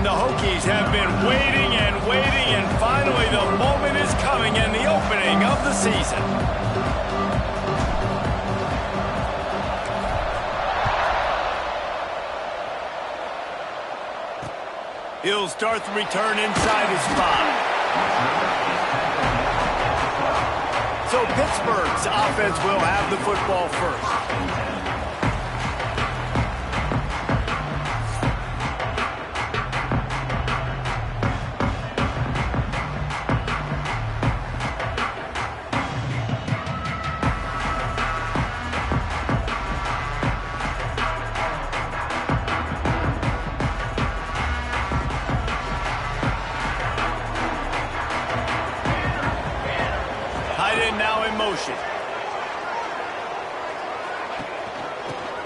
And the Hokies have been waiting and waiting, and finally the moment is coming in the opening of the season. He'll start the return inside his 5. So Pittsburgh's offense will have the football first. Now in motion.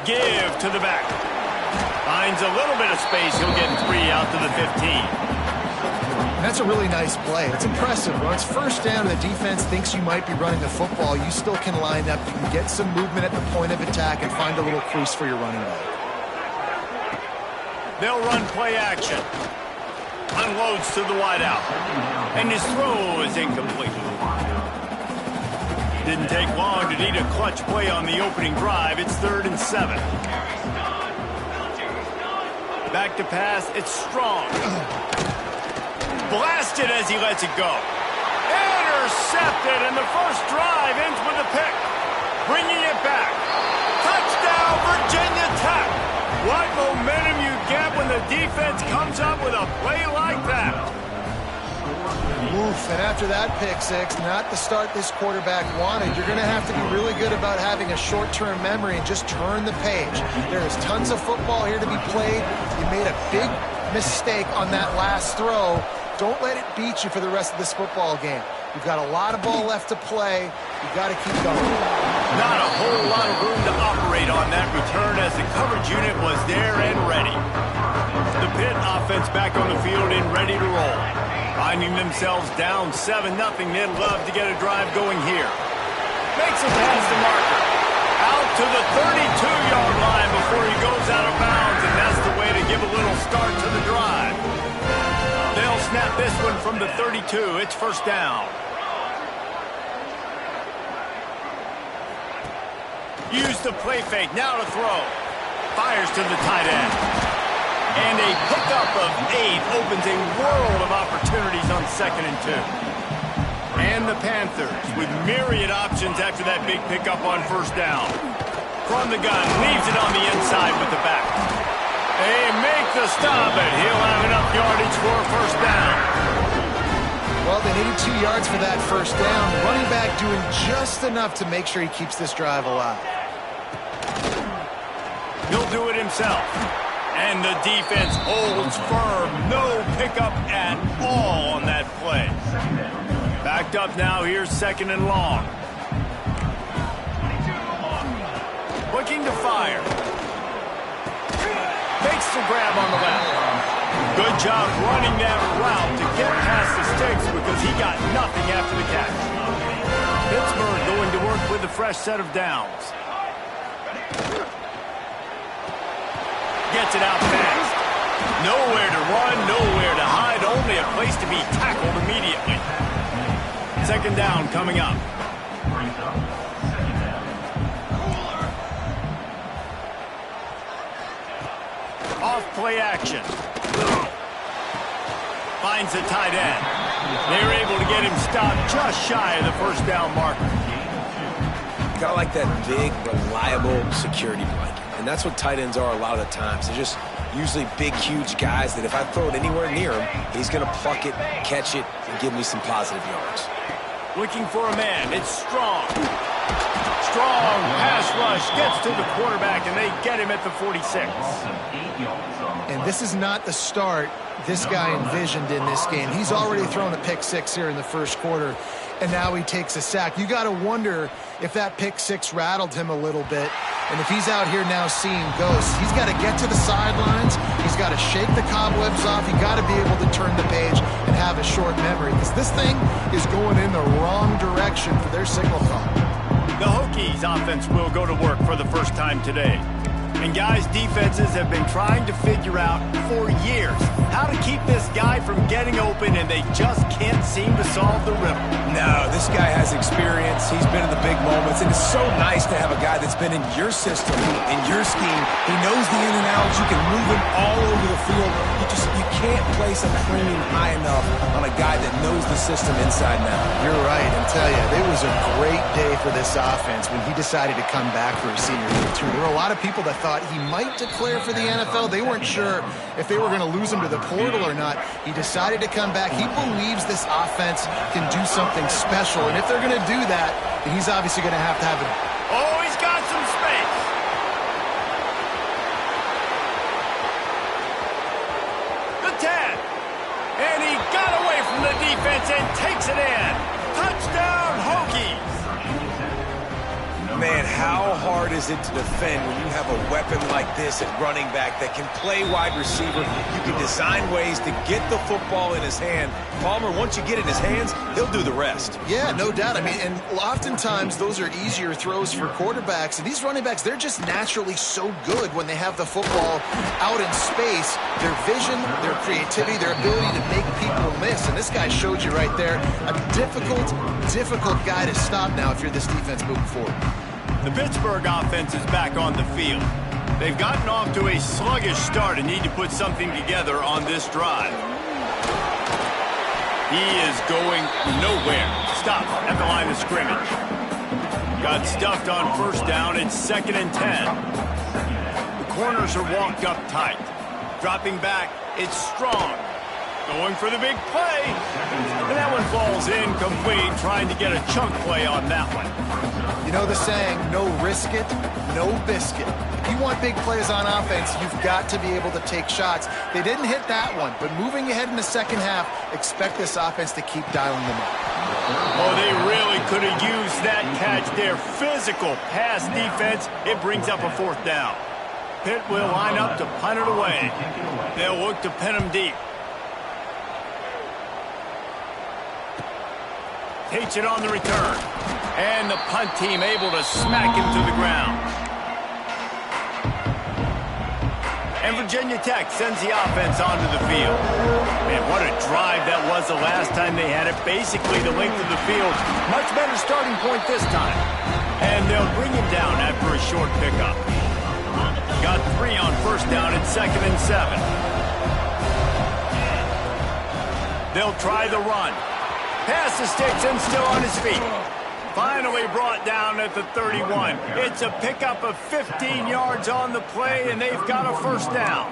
Give to the back. Finds a little bit of space. He'll get 3 out to the 15. That's a really nice play. It's impressive. When it's first down and the defense thinks you might be running the football, you still can line up. You can get some movement at the point of attack and find a little crease for your running back. They'll run play action. Unloads to the wideout. And his throw is incomplete. Didn't take long to need a clutch play on the opening drive. It's 3rd and 7. Back to pass. It's Strong. Blasted as he lets it go. Intercepted, and the first drive ends with a pick. Bringing it back. Touchdown, Virginia Tech. What momentum you get when the defense comes up with a play like that. Oof, and after that pick six, not the start this quarterback wanted. You're going to have to be really good about having a short-term memory and just turn the page. There is tons of football here to be played. You made a big mistake on that last throw. Don't let it beat you for the rest of this football game. You've got a lot of ball left to play. You've got to keep going. Not a whole lot of room to operate on that return as the coverage unit was there and ready. The Pitt offense back on the field and ready to roll. Finding themselves down 7-0, they'd love to get a drive going here. Makes a pass to Marker. Out to the 32-yard line before he goes out of bounds, and that's the way to give a little start to the drive. They'll snap this one from the 32. It's first down. Use the play fake. Now to throw. Fires to the tight end. And a pickup of 8 opens a world of opportunities on 2nd and 2. And the Panthers with myriad options after that big pickup on first down. From the gun, leaves it on the inside with the back. They make the stop, and he'll have enough yardage for a first down. Well, they needed 2 yards for that first down. Running back doing just enough to make sure he keeps this drive alive. He'll do it himself. And the defense holds firm. No pickup at all on that play. Backed up now. Here's 2nd and long. Looking to fire. Makes the grab on the left. Good job running that route to get past the sticks because he got nothing after the catch. Pittsburgh going to work with a fresh set of downs. Gets it out fast. Nowhere to run, nowhere to hide, only a place to be tackled immediately. 2nd down coming up. Off play action. Finds the tight end. They're able to get him stopped just shy of the first down marker. Got like that big, reliable security blanket. And that's what tight ends are a lot of the times. They're just usually big, huge guys that if I throw it anywhere near him, he's going to pluck it, catch it, and give me some positive yards. Looking for a man. It's Strong. Strong pass rush gets to the quarterback, and they get him at the 46. And this is not the start this guy envisioned in this game. He's already thrown a pick six here in the first quarter, and now he takes a sack. You got to wonder if that pick six rattled him a little bit. And if he's out here now seeing ghosts, he's got to get to the sidelines. He's got to shake the cobwebs off. He's got to be able to turn the page and have a short memory, because this thing is going in the wrong direction for their signal call. The Hokies offense will go to work for the first time today. And guys, defenses have been trying to figure out for years how to keep this guy from getting open, and they just can't seem to solve the riddle. No, this guy has experience. He's been in the big moments, and it's so nice to have a guy that's been in your system, in your scheme. He knows the in and outs. You can move him all over the field. You can't place a premium high enough on a guy that knows the system inside and out. You're right, and tell you, it was a great day for this offense when he decided to come back for his senior year, too. There were a lot of people that thought he might declare for the NFL. They weren't sure if they were going to lose him to the portal or not. He decided to come back. He believes this offense can do something special, and if they're going to do that, then he's obviously going to have it. Oh, he's got some space. The 10. And he got away from the defense and takes it in. Touchdown, Hokies. Man, how hard is it to defend when you have a weapon like this at running back that can play wide receiver? You can design ways to get the football in his hand. Palmer, once you get it in his hands, he'll do the rest. Yeah, no doubt. I mean, and oftentimes those are easier throws for quarterbacks. And these running backs, they're just naturally so good when they have the football out in space. Their vision, their creativity, their ability to make people miss. And this guy showed you right there, a difficult guy to stop now if you're this defense moving forward. The Pittsburgh offense is back on the field. They've gotten off to a sluggish start and need to put something together on this drive. He is going nowhere. Stop at the line of scrimmage. Got stuffed on first down. It's 2nd and 10. The corners are walked up tight. Dropping back. It's Strong. Going for the big play. And that one falls incomplete, trying to get a chunk play on that one. You know the saying, no risk it, no biscuit. If you want big plays on offense, you've got to be able to take shots. They didn't hit that one, but moving ahead in the second half, expect this offense to keep dialing them up. Oh, they really could have used that catch there. Physical pass defense. It brings up a 4th down. Pitt will line up to punt it away. They'll look to pin him deep. Takes it on the return. And the punt team able to smack him to the ground. And Virginia Tech sends the offense onto the field. Man, what a drive that was the last time they had it. Basically the length of the field. Much better starting point this time. And they'll bring him down after a short pickup. Got 3 on first down at 2nd and 7. They'll try the run. Pass the sticks and still on his feet. Finally brought down at the 31. It's a pickup of 15 yards on the play, and they've got a first down.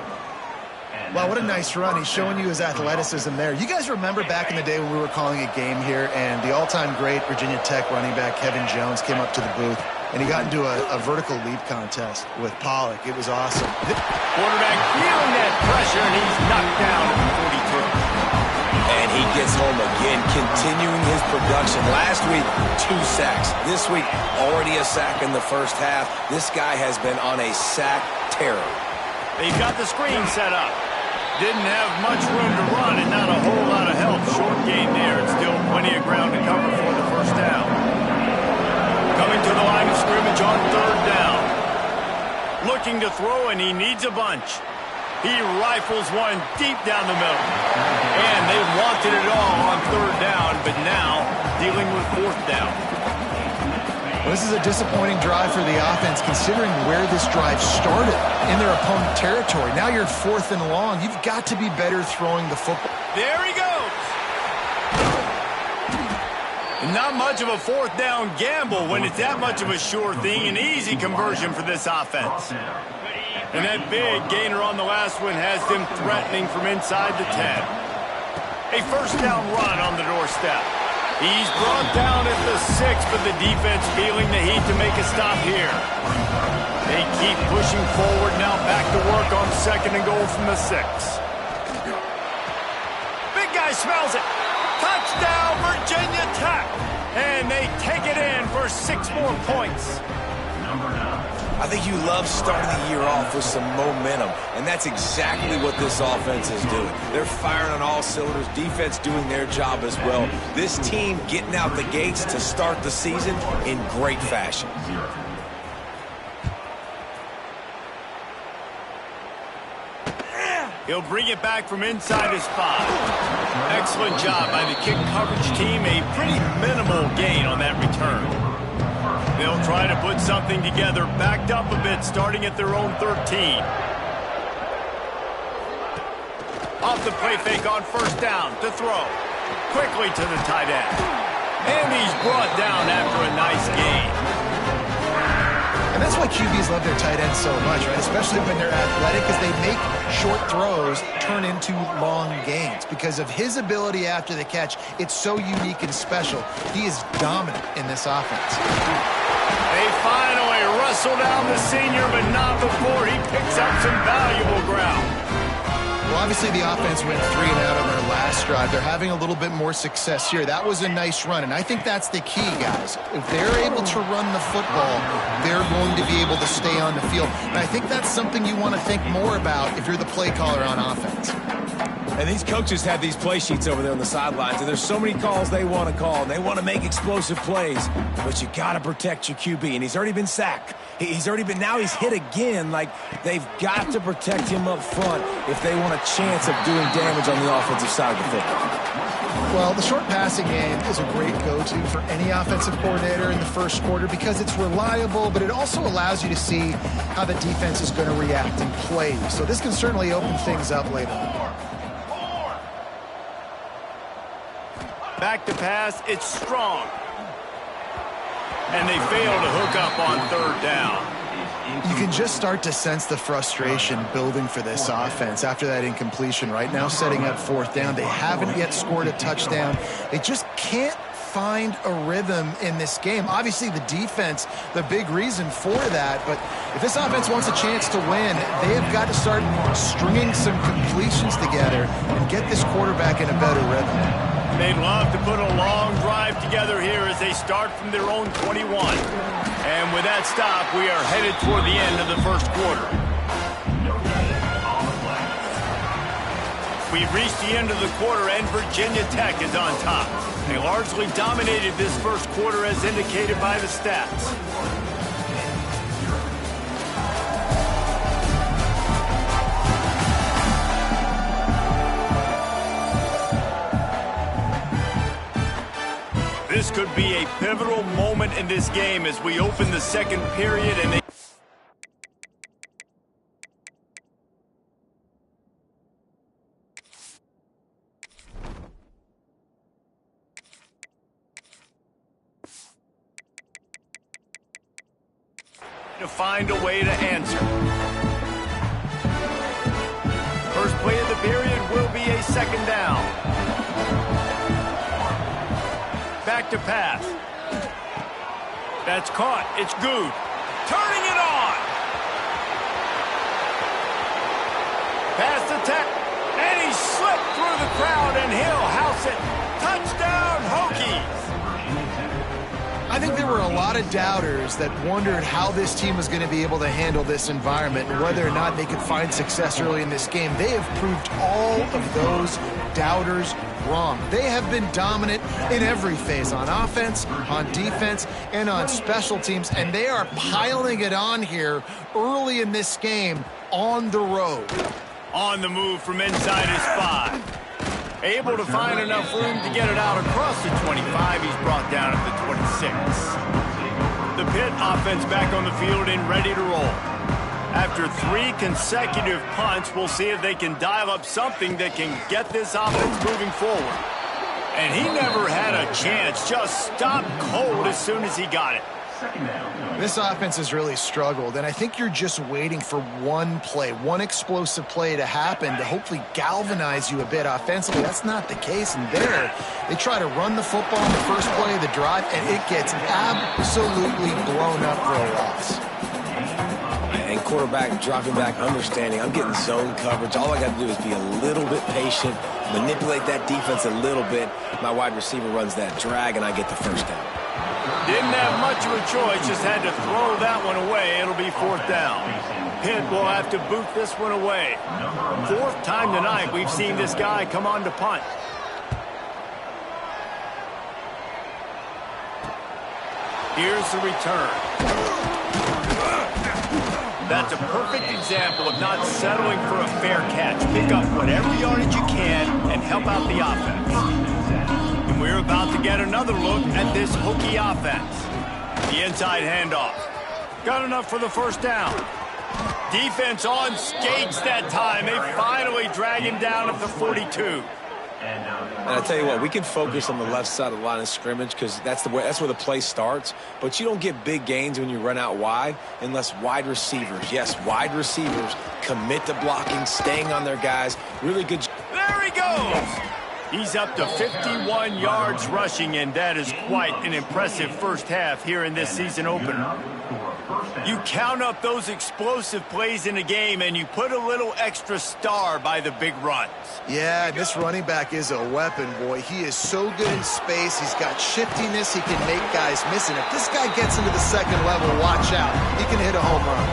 Wow, what a nice run. He's showing you his athleticism there. You guys remember back in the day when we were calling a game here, and the all-time great Virginia Tech running back Kevin Jones came up to the booth, and he got into a vertical leap contest with Pollock. It was awesome. Quarterback feeling that pressure, and he's knocked down at the 42. And he gets home again, continuing his production. Last week, 2 sacks. This week, already a sack in the first half. This guy has been on a sack terror. They've got the screen set up. Didn't have much room to run and not a whole lot of help. Short gain there and still plenty of ground to cover for the first down. Coming to the line of scrimmage on 3rd down. Looking to throw, and he needs a bunch. He rifles one deep down the middle. And they wanted it all on 3rd down, but now dealing with 4th down. Well, this is a disappointing drive for the offense considering where this drive started, in their opponent territory. Now you're 4th and long. You've got to be better throwing the football. There he goes. Not much of a 4th down gamble when it's that much of a sure thing. An easy conversion for this offense. And that big gainer on the last one has them threatening from inside the 10. A first down run on the doorstep. He's brought down at the 6, but the defense feeling the heat to make a stop here. They keep pushing forward now, back to work on 2nd and goal from the 6. Big guy smells it. Touchdown, Virginia Tech. And they take it in for 6 more points. I think you love starting the year off with some momentum, and that's exactly what this offense is doing. They're firing on all cylinders, defense doing their job as well. This team getting out the gates to start the season in great fashion. He'll bring it back from inside his 5. Excellent job by the kick coverage team. A pretty minimal gain on that return. They'll try to put something together, backed up a bit, starting at their own 13. Off the play fake on first down to throw. Quickly to the tight end. And he's brought down after a nice gain. And that's why QBs love their tight ends so much, right? Especially when they're athletic, because they make short throws turn into long gains. Because of his ability after the catch, it's so unique and special. He is dominant in this offense. They finally wrestle down the senior, but not before he picks up some valuable ground. Well, obviously the offense went 3 and out on their last drive. They're having a little bit more success here. That was a nice run, and I think that's the key, guys. If they're able to run the football, they're going to be able to stay on the field. And I think that's something you want to think more about if you're the play caller on offense. And these coaches have these play sheets over there on the sidelines, and there's so many calls they want to call, and they want to make explosive plays, but you got to protect your QB, and he's already been sacked. Now he's hit again. Like, they've got to protect him up front if they want a chance of doing damage on the offensive side of the football. Well, the short passing game is a great go-to for any offensive coordinator in the first quarter because it's reliable, but it also allows you to see how the defense is going to react and play. So this can certainly open things up later on. Back to pass, it's strong. And they fail to hook up on third down. You can just start to sense the frustration building for this offense after that incompletion. Right now setting up fourth down. They haven't yet scored a touchdown. They just can't find a rhythm in this game. Obviously the defense, the big reason for that, but if this offense wants a chance to win, they have got to start stringing some completions together and get this quarterback in a better rhythm. They'd love to put a long drive together here as they start from their own 21. And with that stop, we are headed toward the end of the first quarter. We've reached the end of the quarter, and Virginia Tech is on top. They largely dominated this first quarter as indicated by the stats. This could be a pivotal moment in this game as we open the second period and they to find a way to answer. First play of the period will be a second down. Back to pass. That's caught. It's good. Turning it on. Pass attack. And he slipped through the crowd and he'll house it. Touchdown, Hokies. I think there were a lot of doubters that wondered how this team was going to be able to handle this environment and whether or not they could find success early in this game. They have proved all of those doubters wrong. They have been dominant in every phase, on offense, on defense, and on special teams, and they are piling it on here early in this game on the road. On the move from inside his 5. Able to find enough room to get it out across the 25. He's brought down at the 26. The Pitt offense back on the field and ready to roll. After 3 consecutive punts, we'll see if they can dial up something that can get this offense moving forward. And he never had a chance, just stopped cold as soon as he got it. This offense has really struggled, and I think you're just waiting for one play, one explosive play to happen to hopefully galvanize you a bit offensively. That's not the case, and there they try to run the football in the first play of the drive, and it gets absolutely blown up for a loss. And quarterback dropping back, understanding I'm getting zone coverage. All I got to do is be a little bit patient, manipulate that defense a little bit. My wide receiver runs that drag, and I get the first down. Didn't have much of a choice, just had to throw that one away. It'll be fourth down. Pitt will have to boot this one away. 4th time tonight we've seen this guy come on to punt. Here's the return. That's a perfect example of not settling for a fair catch. Pick up whatever yardage you can and help out the offense. And we're about to get another look at this Hokie offense. The inside handoff. Got enough for the first down. Defense on skates that time. They finally drag him down at the 42. And I tell you what, we can focus on the left side of the line of scrimmage because that's where the play starts. But you don't get big gains when you run out wide unless wide receivers, yes, wide receivers, commit to blocking, staying on their guys. Really good. There he goes. He's up to 51 yards rushing, and that is quite an impressive first half here in this season opener. You count up those explosive plays in a game, and you put a little extra star by the big runs. Yeah, this running back is a weapon, boy. He is so good in space. He's got shiftiness. He can make guys miss. And if this guy gets into the second level, watch out. He can hit a home run.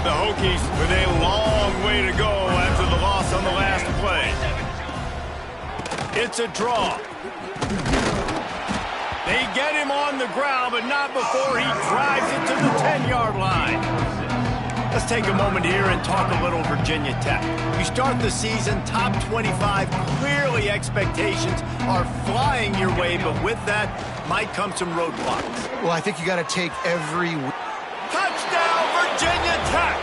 The Hokies with a long way to go after the loss on the last play. It's a draw. They get him on the ground, but not before he drives it to the 10-yard line. Let's take a moment here and talk a little Virginia Tech. You start the season top 25. Clearly expectations are flying your way, but with that might come some roadblocks. Well, I think you got to take every... Touchdown, Virginia Tech!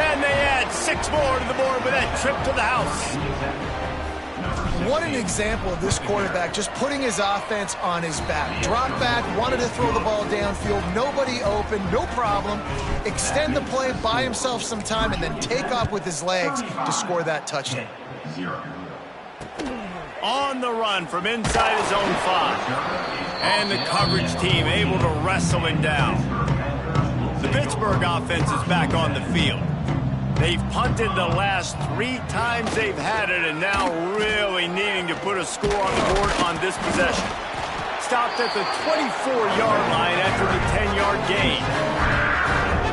And they add 6 more to the board with that trip to the house. What an example of this quarterback just putting his offense on his back. Drop back, wanted to throw the ball downfield, nobody open, no problem. Extend the play, buy himself some time, and then take off with his legs to score that touchdown. On the run from inside his own 5. And the coverage team able to wrestle him down. The Pittsburgh offense is back on the field. They've punted the last 3 times they've had it, and now really needing to put a score on the board on this possession. Stopped at the 24-yard line after the 10-yard gain.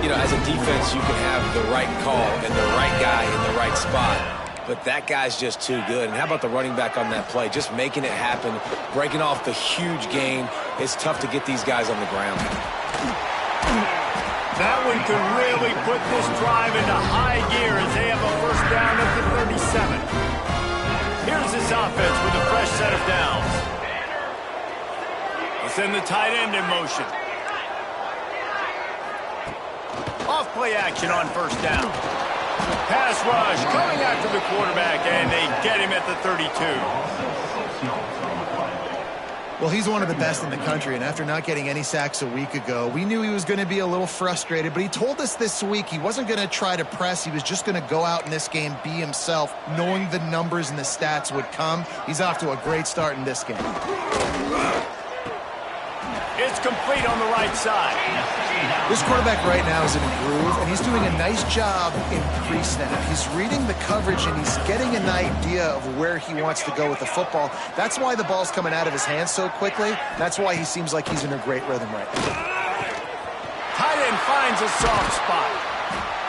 You know, as a defense, you can have the right call and the right guy in the right spot, but that guy's just too good. And how about the running back on that play? Just making it happen, breaking off the huge gain. It's tough to get these guys on the ground. That one could really put this drive into high gear as they have a first down at the 37. Here's this offense with a fresh set of downs. Let's send the tight end in motion. Off play action on first down. Pass rush coming after the quarterback, and they get him at the 32. Well, he's one of the best in the country, and after not getting any sacks a week ago, we knew he was going to be a little frustrated, but he told us this week he wasn't going to try to press. He was just going to go out in this game, be himself, knowing the numbers and the stats would come. He's off to a great start in this game. It's complete on the right side. This quarterback right now is in a groove, and he's doing a nice job in pre-snap. He's reading the coverage, and he's getting an idea of where he wants to go with the football. That's why the ball's coming out of his hands so quickly. That's why he seems like he's in a great rhythm right now. Tight end finds a soft spot.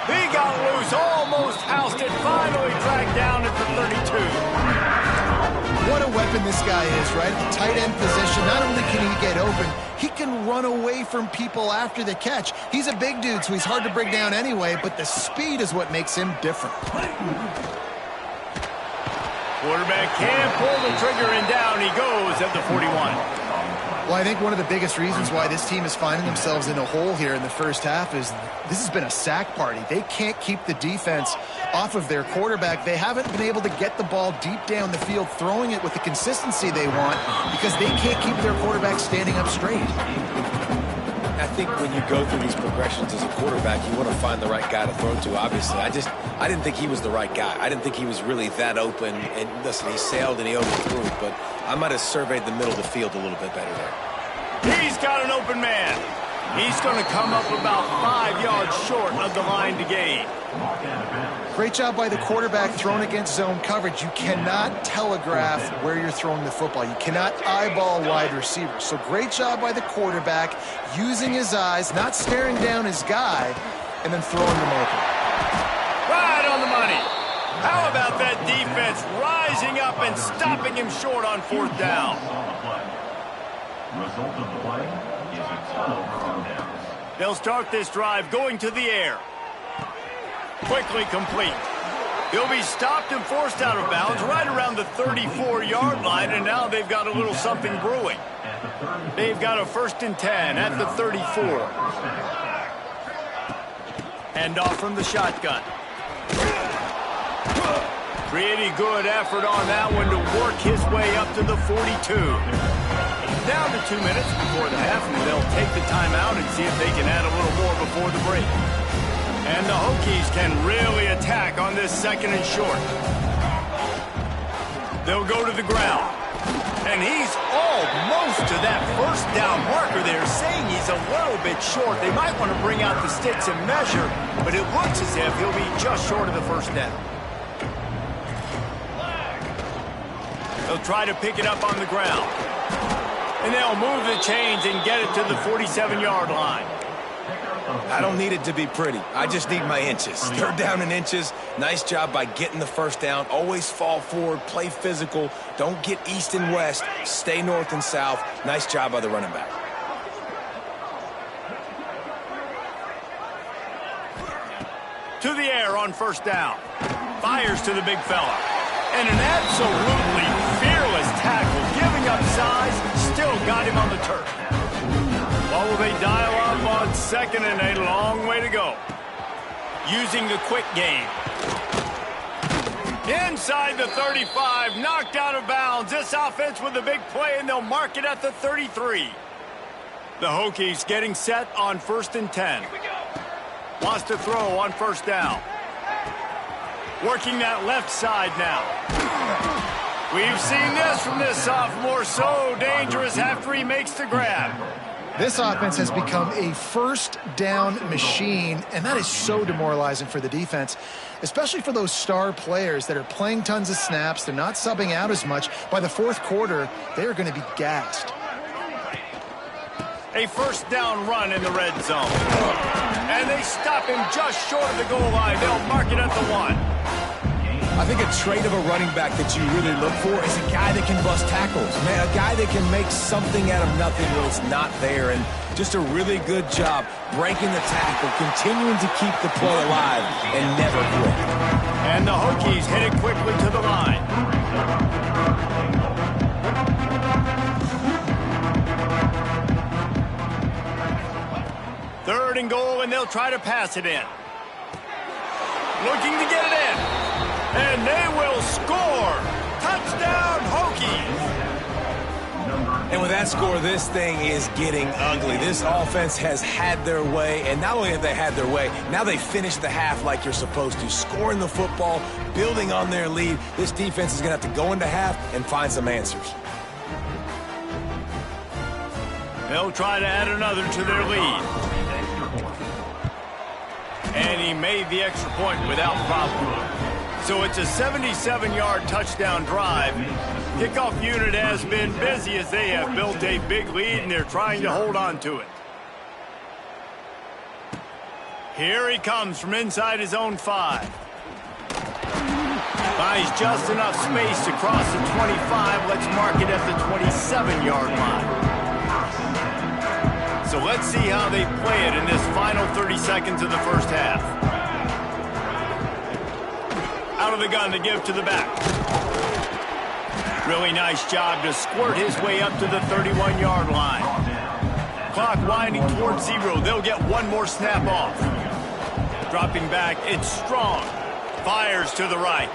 He got loose, almost housed it, finally dragged down at the 32. What a weapon this guy is, right? The tight end position, not only can he get open, he can run away from people after the catch. He's a big dude, so he's hard to bring down anyway, but the speed is what makes him different. Quarterback can't pull the trigger, and down he goes at the 41. Well, I think one of the biggest reasons why this team is finding themselves in a hole here in the first half is this has been a sack party. They can't keep the defense off of their quarterback. They haven't been able to get the ball deep down the field, throwing it with the consistency they want because they can't keep their quarterback standing up straight. I think when you go through these progressions as a quarterback, you want to find the right guy to throw to, obviously. I didn't think he was the right guy. I didn't think he was really that open. And listen, he sailed and he overthrew, but I might have surveyed the middle of the field a little bit better there. He's got an open man. He's going to come up about 5 yards short of the line to gain. Great job by the quarterback thrown against zone coverage. You cannot telegraph where you're throwing the football. You cannot eyeball wide receivers. So great job by the quarterback using his eyes, not staring down his guy, and then throwing them open. Right on the money. How about that defense rising up and stopping him short on 4th down? Result of the play is a total down. They'll start this drive going to the air. Quickly complete. He'll be stopped and forced out of bounds right around the 34-yard line, and now they've got a little something brewing. They've got a 1st and 10 at the 34. Hand off from the shotgun. Pretty good effort on that one to work his way up to the 42. Down to 2 minutes before the half, and they'll take the timeout and see if they can add a little more before the break. And the Hokies can really attack on this 2nd and short. They'll go to the ground. And he's almost to that 1st down marker there, saying he's a little bit short. They might want to bring out the sticks and measure, but it looks as if he'll be just short of the 1st down. They'll try to pick it up on the ground. And they'll move the chains and get it to the 47-yard line. I don't need it to be pretty. I just need my inches. 3rd down in inches. Nice job by getting the 1st down. Always fall forward, play physical. Don't get east and west. Stay north and south. Nice job by the running back. To the air on 1st down. Fires to the big fella. And an absolutely fearless tackle. Giving up size, still got him on the turf. What will they dial up on 2nd and a long way to go? Using the quick game. Inside the 35, knocked out of bounds. This offense with a big play, and they'll mark it at the 33. The Hokies getting set on 1st and 10. Wants to throw on 1st down. Working that left side now. We've seen this from this sophomore, so dangerous after he makes the grab. This offense has become a 1st down machine, and that is so demoralizing for the defense, especially for those star players that are playing tons of snaps. They're not subbing out as much. By the 4th quarter, they are going to be gassed. A 1st down run in the red zone. And they stop him just short of the goal line. They'll mark it at the 1. I think a trait of a running back that you really look for is a guy that can bust tackles. Man, a guy that can make something out of nothing when it's not there. And just a really good job breaking the tackle, continuing to keep the play alive, and never quit. And the Hokies headed quickly to the line. Third and goal, and they'll try to pass it in. Looking to get it in. And they will score. Touchdown, Hokies. And with that score, this thing is getting ugly. This offense has had their way, and not only have they had their way, now they finish the half like you're supposed to, scoring the football, building on their lead. This defense is going to have to go into half and find some answers. They'll try to add another to their lead. And he made the extra point without problem. So it's a 77-yard touchdown drive. Kickoff unit has been busy as they have built a big lead, and they're trying to hold on to it. Here he comes from inside his own 5. Finds just enough space to cross the 25. Let's mark it at the 27-yard line. So let's see how they play it in this final 30 seconds of the 1st half. Out of the gun to give to the back. Really nice job to squirt his way up to the 31-yard line. Clock winding towards 0. They'll get one more snap off. Dropping back, it's Strong. Fires to the right.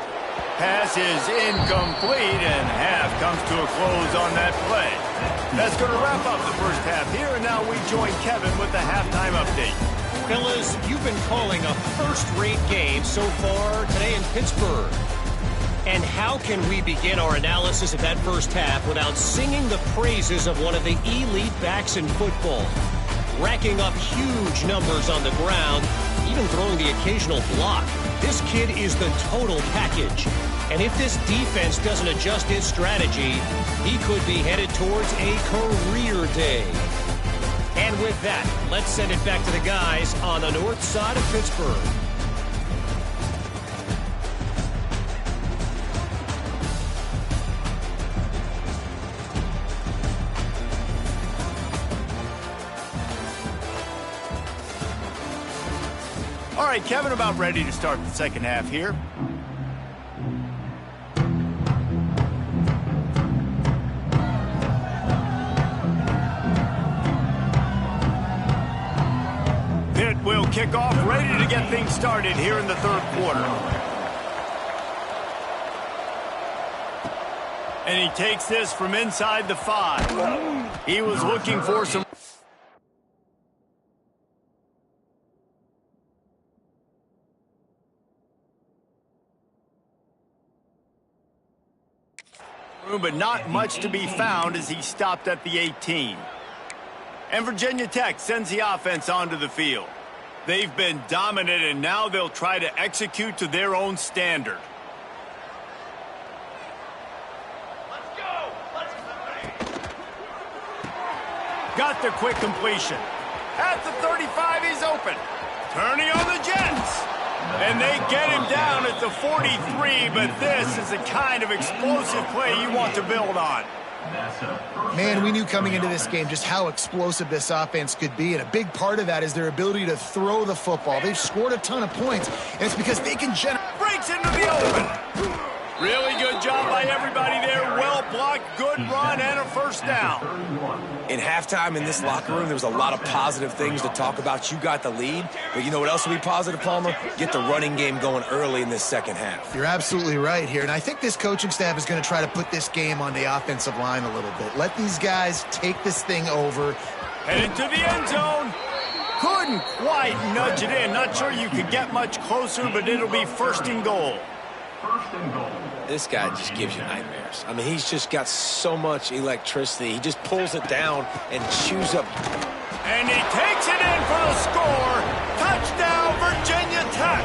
Pass is incomplete, and half comes to a close on that play. That's going to wrap up the 1st half here, and now we join Kevin with the halftime update. Fellas, you've been calling a first-rate game so far today in Pittsburgh. And how can we begin our analysis of that 1st half without singing the praises of one of the elite backs in football? Racking up huge numbers on the ground, even throwing the occasional block. This kid is the total package. And if this defense doesn't adjust its strategy, he could be headed towards a career day. And with that, let's send it back to the guys on the north side of Pittsburgh. All right, Kevin, about ready to start the second half here. Pitt will kick off, ready to get things started here in the third quarter. And he takes this from inside the 5. He was looking for some... but not much to be found as he stopped at the 18. And Virginia Tech sends the offense onto the field. They've been dominant, and now they'll try to execute to their own standard. Got the quick completion. At the 35, he's open. Turning on the Jets. And they get him down at the 43, but this is the kind of explosive play you want to build on. Man, we knew coming into this game just how explosive this offense could be, and a big part of that is their ability to throw the football. They've scored a ton of points, and it's because they can generate... Breaks into the open. Really good job by everybody there. Well blocked, good run, and a first down. In halftime in this locker room, there was a lot of positive things to talk about. You got the lead, but you know what else will be positive, Palmer? Get the running game going early in this second half. You're absolutely right here, and I think this coaching staff is going to try to put this game on the offensive line a little bit. Let these guys take this thing over. Headed to the end zone. Couldn't quite nudge it in. Not sure you could get much closer, but it'll be first and goal. This guy just gives you nightmares. I mean, he's just got so much electricity. He just pulls it down and chews up. And he takes it in for the score. Touchdown, Virginia Tech.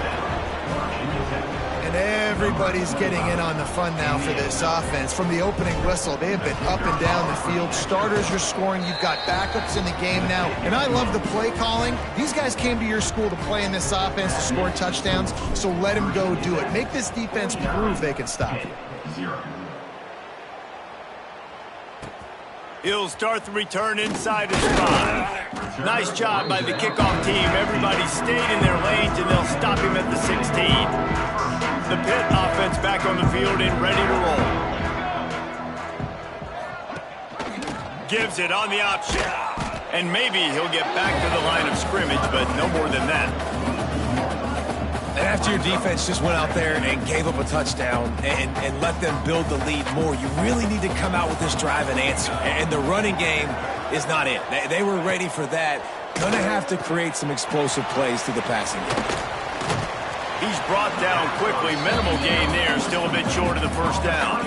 And everybody's getting in on the fun now for this offense. From the opening whistle, they have been up and down the field. Starters are scoring. You've got backups in the game now. And I love the play calling. These guys came to your school to play in this offense to score touchdowns, so let them go do it. Make this defense prove they can stop you. He'll start the return inside his 5. Nice job by the kickoff team. Everybody stayed in their lanes, and they'll stop him at the 16. The Pitt offense back on the field and ready to roll. Gives it on the option. And maybe he'll get back to the line of scrimmage, but no more than that. And after your defense just went out there and gave up a touchdown and let them build the lead more, you really need to come out with this drive and answer. And the running game is not it. They were ready for that. Gonna have to create some explosive plays through the passing game. He's brought down quickly. Minimal gain there. Still a bit short of the first down.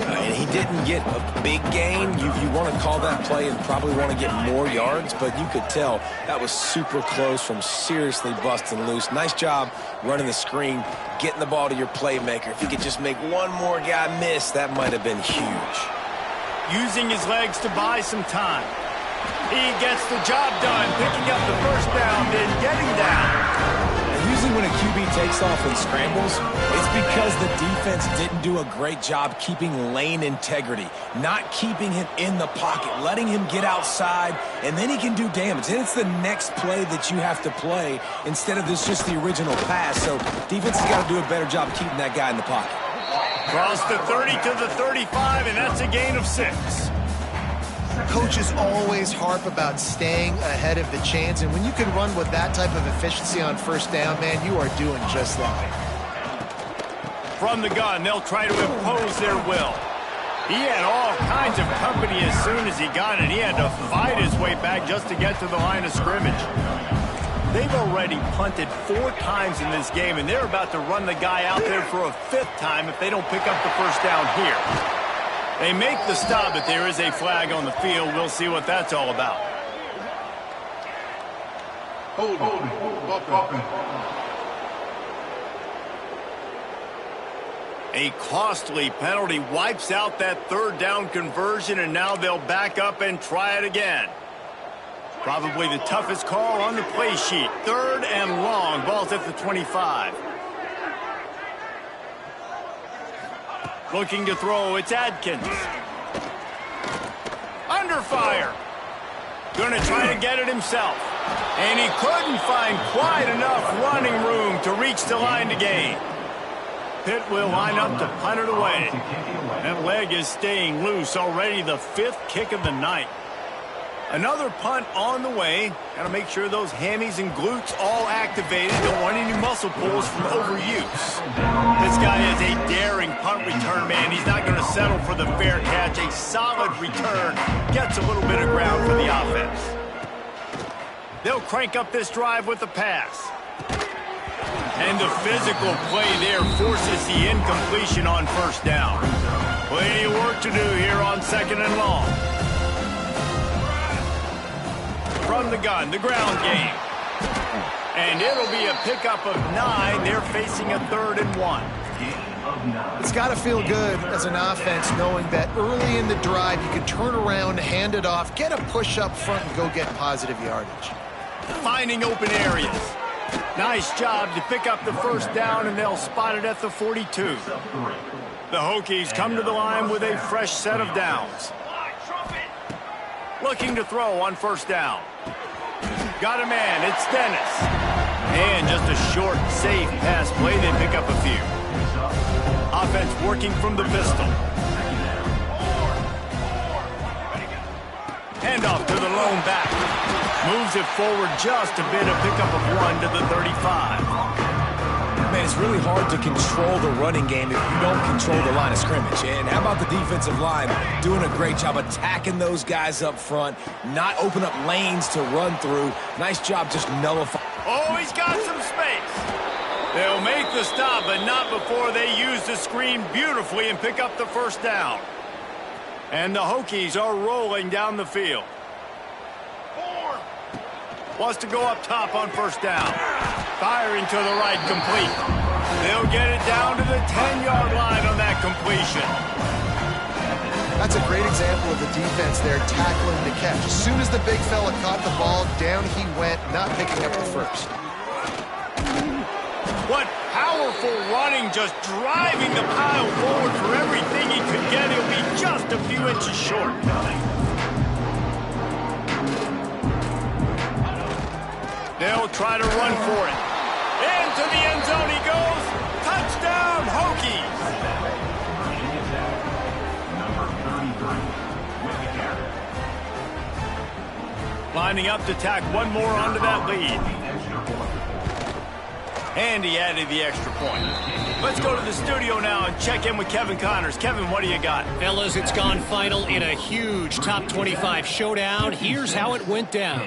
And he didn't get a big gain. You want to call that play and probably want to get more yards, but you could tell that was super close from seriously busting loose. Nice job running the screen, getting the ball to your playmaker. If he could just make one more guy miss, that might have been huge. Using his legs to buy some time. He gets the job done, picking up the first down, then getting down. Usually when a QB takes off and scrambles, it's because the defense didn't do a great job keeping lane integrity, not keeping him in the pocket, letting him get outside, and then he can do damage. And it's the next play that you have to play instead of this just the original pass. So defense has got to do a better job keeping that guy in the pocket. Cross the 30 to the 35, and that's a gain of 6. Coaches always harp about staying ahead of the chains, and when you can run with that type of efficiency on first down, man, you are doing just that. From the gun, they'll try to impose their will. He had all kinds of company as soon as he got it. He had to fight his way back just to get to the line of scrimmage. They've already punted 4 times in this game, and they're about to run the guy out there for a 5th time if they don't pick up the first down here. They make the stop, but there is a flag on the field. We'll see what that's all about. A costly penalty wipes out that 3rd down conversion, and now they'll back up and try it again. Probably the toughest call on the play sheet. 3rd and long. Ball's at the 25. Looking to throw, it's Adkins. Under fire. Gonna try to get it himself. And he couldn't find quite enough running room to reach the line to gain. Pitt will line up to punt it away. That leg is staying loose, already the 5th kick of the night. Another punt on the way. Got to make sure those hammies and glutes all activated. Don't want any muscle pulls from overuse. This guy is a daring punt return man. He's not going to settle for the fair catch. A solid return. Gets a little bit of ground for the offense. They'll crank up this drive with the pass. And the physical play there forces the incompletion on first down. Plenty of work to do here on 2nd and long. From the gun, the ground game. And it'll be a pickup of 9. They're facing a 3rd and 1. It's got to feel good as an offense knowing that early in the drive you can turn around, hand it off, get a push up front, and go get positive yardage. Finding open areas. Nice job to pick up the first down, and they'll spot it at the 42. The Hokies come to the line with a fresh set of downs. Looking to throw on first down. Got a man, it's Dennis. And just a short, safe pass play, they pick up a few. Offense working from the pistol. Handoff to the lone back. Moves it forward just a bit, a pickup of 1 to the 35. Man, it's really hard to control the running game if you don't control the line of scrimmage. And how about the defensive line doing a great job attacking those guys up front, not open up lanes to run through. Nice job just nullifying. Oh, he's got some space. They'll make the stop, but not before they use the screen beautifully and pick up the first down. And the Hokies are rolling down the field. Wants to go up top on first down. Firing to the right, complete. They'll get it down to the 10-yard line on that completion. That's a great example of the defense there tackling the catch. As soon as the big fella caught the ball, down he went, not picking up the first. What powerful running, just driving the pile forward for everything he could get. He'll be just a few inches short. They'll try to run for it. Into the end zone he goes. Touchdown, Hokies. Lining up to tack one more onto that lead. And he added the extra point. Let's go to the studio now and check in with Kevin Connors. Kevin, what do you got? Fellas, it's gone final in a huge top 25 showdown. Here's how it went down.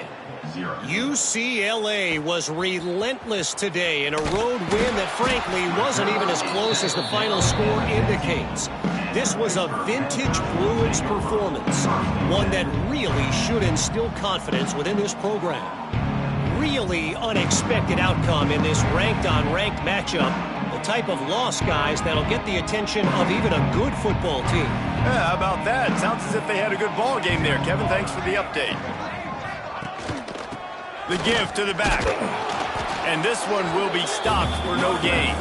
UCLA was relentless today in a road win that frankly wasn't even as close as the final score indicates. This was a vintage Bruins performance, one that really should instill confidence within this program. Really unexpected outcome in this ranked-on-ranked matchup, the type of loss, guys, that'll get the attention of even a good football team. Yeah, how about that? Sounds as if they had a good ball game there. Kevin, thanks for the update. The give to the back. And this one will be stopped for no gain.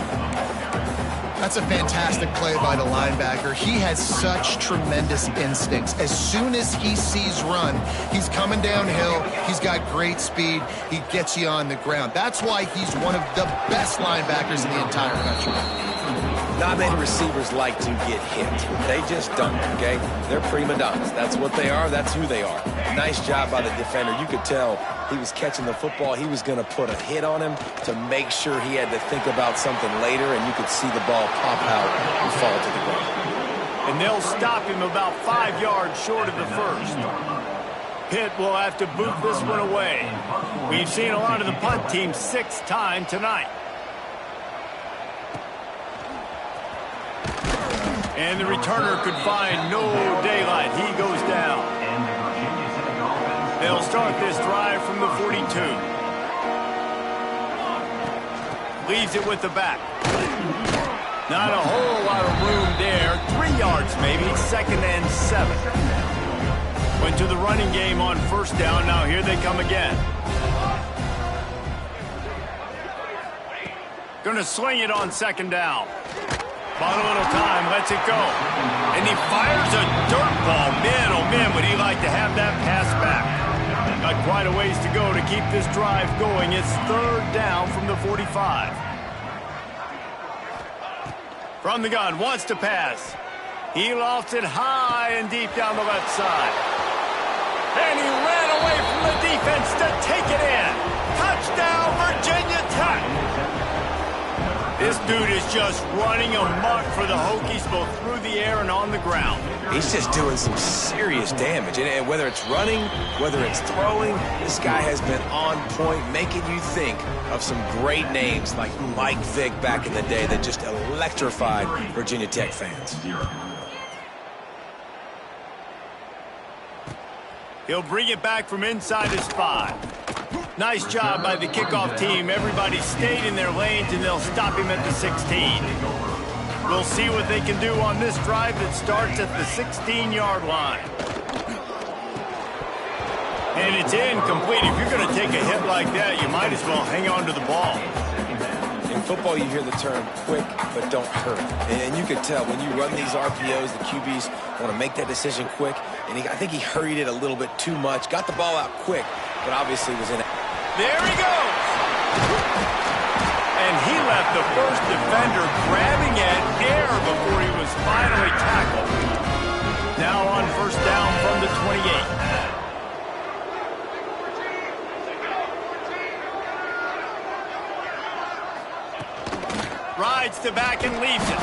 That's a fantastic play by the linebacker. He has such tremendous instincts. As soon as he sees run, he's coming downhill. He's got great speed. He gets you on the ground. That's why he's one of the best linebackers in the entire country. Not many receivers like to get hit. They just don't, okay? They're prima donnas. That's what they are. That's who they are. Nice job by the defender. You could tell he was catching the football. He was going to put a hit on him to make sure he had to think about something later, and you could see the ball pop out and fall to the ground. And they'll stop him about 5 yards short of the first. Pitt will have to boot this one away. We've seen a lot of the punt team 6 times tonight. And the returner could find no daylight. He goes down. They'll start this drive from the 42. Leaves it with the back. Not a whole lot of room there. 3 yards maybe. 2nd and 7. Went to the running game on first down. Now here they come again. Gonna swing it on 2nd down. Bought a little time, lets it go. And he fires a dirt ball. Man, oh man, would he like to have that pass back. Got quite a ways to go to keep this drive going. It's third down from the 45. From the gun, wants to pass. He lofts it high and deep down the left side. And he ran away from the defense to take it in. Touchdown, Virginia Tech. This dude is just running amok for the Hokies both through the air and on the ground. He's just doing some serious damage. And whether it's running, whether it's throwing, this guy has been on point, making you think of some great names like Mike Vick back in the day that just electrified Virginia Tech fans. He'll bring it back from inside his 5. Nice job by the kickoff team. Everybody stayed in their lanes, and they'll stop him at the 16. We'll see what they can do on this drive that starts at the 16-yard line. And it's incomplete. If you're going to take a hit like that, you might as well hang on to the ball. In football, you hear the term quick but don't hurt. And you can tell when you run these RPOs, the QBs want to make that decision quick. And I think he hurried it a little bit too much. Got the ball out quick, but obviously was in it. There he goes! And he left the first defender grabbing at air before he was finally tackled. Now on first down from the 28. Rides to back and leaves it.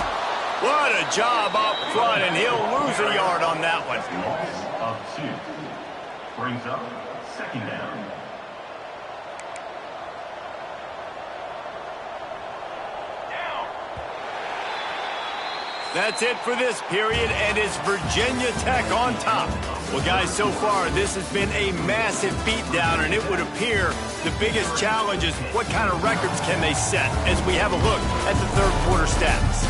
What a job up front, and he'll lose a yard on that one. Loss of 2. Brings up second down. That's it for this period, and it's Virginia Tech on top. Well, guys, so far, this has been a massive beatdown, and it would appear the biggest challenge is what kind of records can they set as we have a look at the third quarter stats.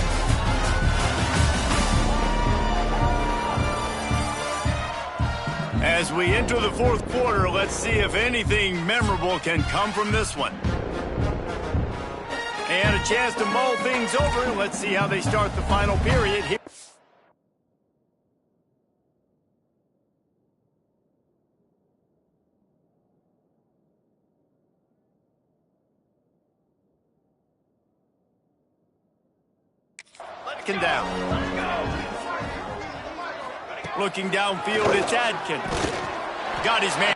As we enter the fourth quarter, let's see if anything memorable can come from this one. And a chance to mull things over. Let's see how they start the final period here. Letkin down. Looking downfield, it's Adkin. Got his man.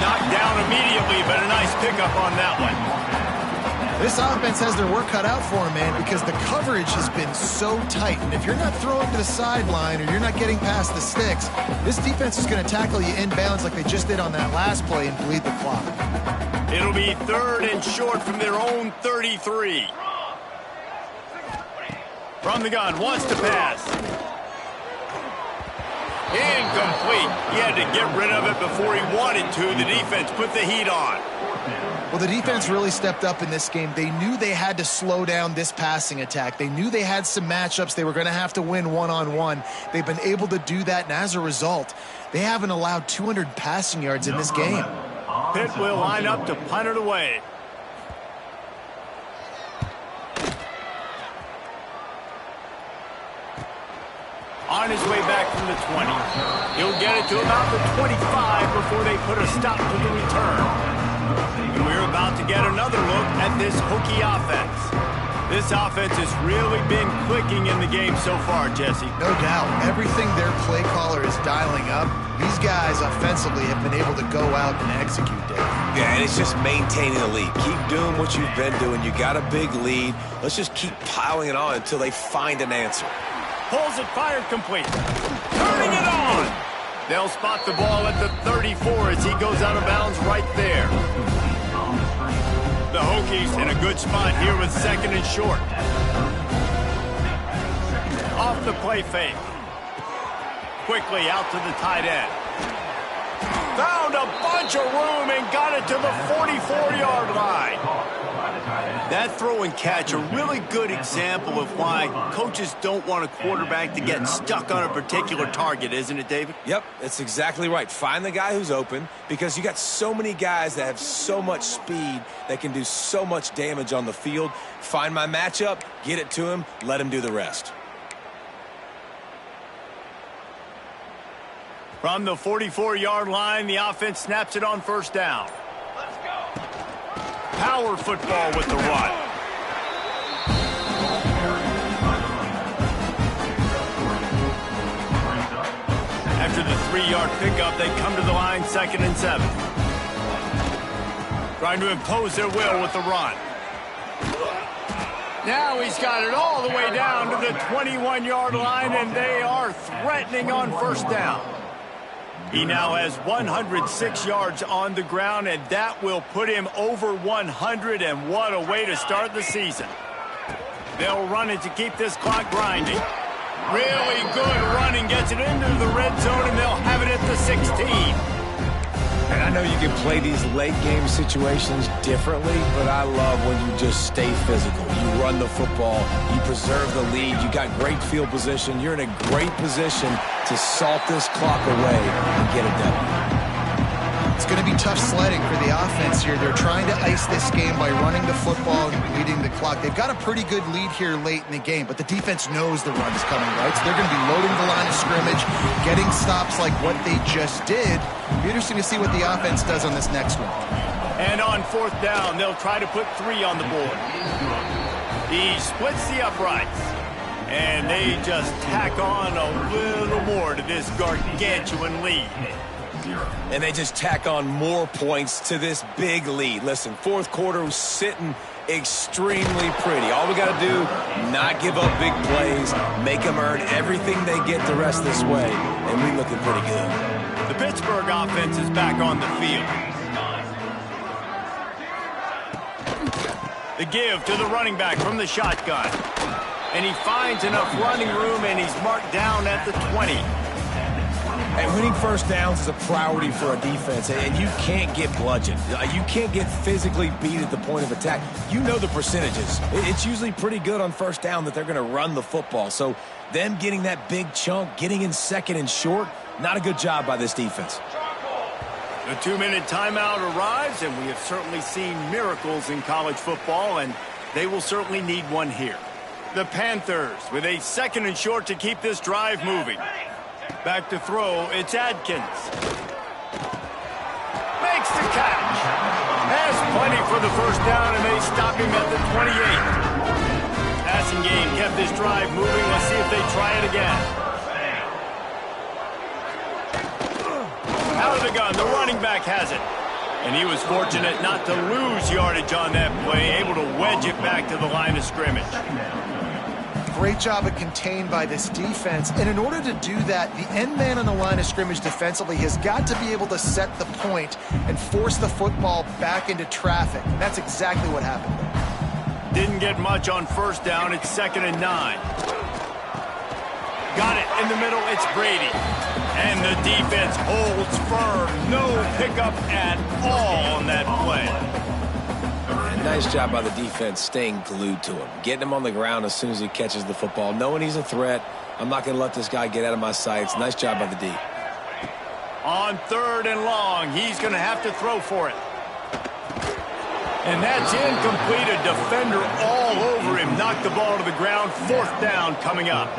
Knocked down immediately, but a nice pickup on that one. This offense has their work cut out for them, man, because the coverage has been so tight. And if you're not throwing to the sideline or you're not getting past the sticks, this defense is going to tackle you inbounds like they just did on that last play and bleed the clock. It'll be third and short from their own 33. From the gun, wants to pass. Incomplete. He had to get rid of it before he wanted to. The defense put the heat on. Well, the defense really stepped up in this game. They knew they had to slow down this passing attack. They knew they had some matchups they were going to have to win one-on-one. They've been able to do that, and as a result, they haven't allowed 200 passing yards in this game. Pitt will line up to punt it away. On his way back from the 20. He'll get it to about the 25 before they put a stop to the return. And we're about to get another look at this Hokie offense. This offense has really been clicking in the game so far, Jesse. No doubt. Everything their play caller is dialing up, these guys offensively have been able to go out and execute, Dave. Yeah, and it's just maintaining the lead. Keep doing what you've been doing. You got a big lead. Let's just keep piling it on until they find an answer. Pulls it, fired complete. Turning it on. They'll spot the ball at the 34 as he goes out of bounds right there. The Hokies in a good spot here with second and short. Off the play fake. Quickly out to the tight end. Found a bunch of room and got it to the 44-yard line. That throw and catch, a really good example of why coaches don't want a quarterback to get stuck on a particular target, isn't it, David? Yep, that's exactly right. Find the guy who's open, because you got so many guys that have so much speed that can do so much damage on the field. Find my matchup, get it to him, let him do the rest. From the 44-yard line, the offense snaps it on first down. Let's go. Power football with the run. After the 3-yard pickup, they come to the line 2nd and 7. Trying to impose their will with the run. Now he's got it all the way down to the 21-yard line, and they are threatening on first down. He now has 106 yards on the ground, and that will put him over 100, and what a way to start the season. They'll run it to keep this clock grinding. Really good running, gets it into the red zone, and they'll have it at the 16. And I know you can play these late game situations differently, but I love when you just stay physical. You run the football, you preserve the lead, you got great field position, you're in a great position to salt this clock away and get it done. It's going to be tough sledding for the offense here. They're trying to ice this game by running the football and leading the clock. They've got a pretty good lead here late in the game, but the defense knows the run is coming, right? So they're going to be loading the line of scrimmage, getting stops like what they just did. It'll be interesting to see what the offense does on this next one. And on 4th down, they'll try to put 3 on the board. He splits the uprights, and they just tack on a little more to this gargantuan lead. And they just tack on more points to this big lead. Listen, 4th quarter was sitting extremely pretty. All we got to do, not give up big plays, make them earn everything they get the rest of this way, and we looking pretty good. The Pittsburgh offense is back on the field. The give to the running back from the shotgun. And he finds enough running room, and he's marked down at the 20. And winning first downs is a priority for a defense, and you can't get bludgeoned. You can't get physically beat at the point of attack. You know the percentages. It's usually pretty good on first down that they're going to run the football. So them getting that big chunk, getting in 2nd and short, not a good job by this defense. The 2-minute timeout arrives, and we have certainly seen miracles in college football, and they will certainly need one here. The Panthers with a 2nd and short to keep this drive moving. Back to throw, it's Adkins. Makes the catch. Has plenty for the first down, and they stop him at the 28. Passing game kept this drive moving. Let's see if they try it again. Out of the gun, the running back has it. And he was fortunate not to lose yardage on that play, able to wedge it back to the line of scrimmage. Great job of contained by this defense. And in order to do that, the end man on the line of scrimmage defensively has got to be able to set the point and force the football back into traffic. And that's exactly what happened there. Didn't get much on first down. It's 2nd and 9. Got it in the middle. It's Brady. And the defense holds firm. No pickup at all on that play. Nice job by the defense staying glued to him, getting him on the ground as soon as he catches the football, knowing he's a threat. I'm not going to let this guy get out of my sights. Nice job by the D. On 3rd and long, he's going to have to throw for it. And that's incomplete. A defender all over him. Knocked the ball to the ground. 4th down coming up.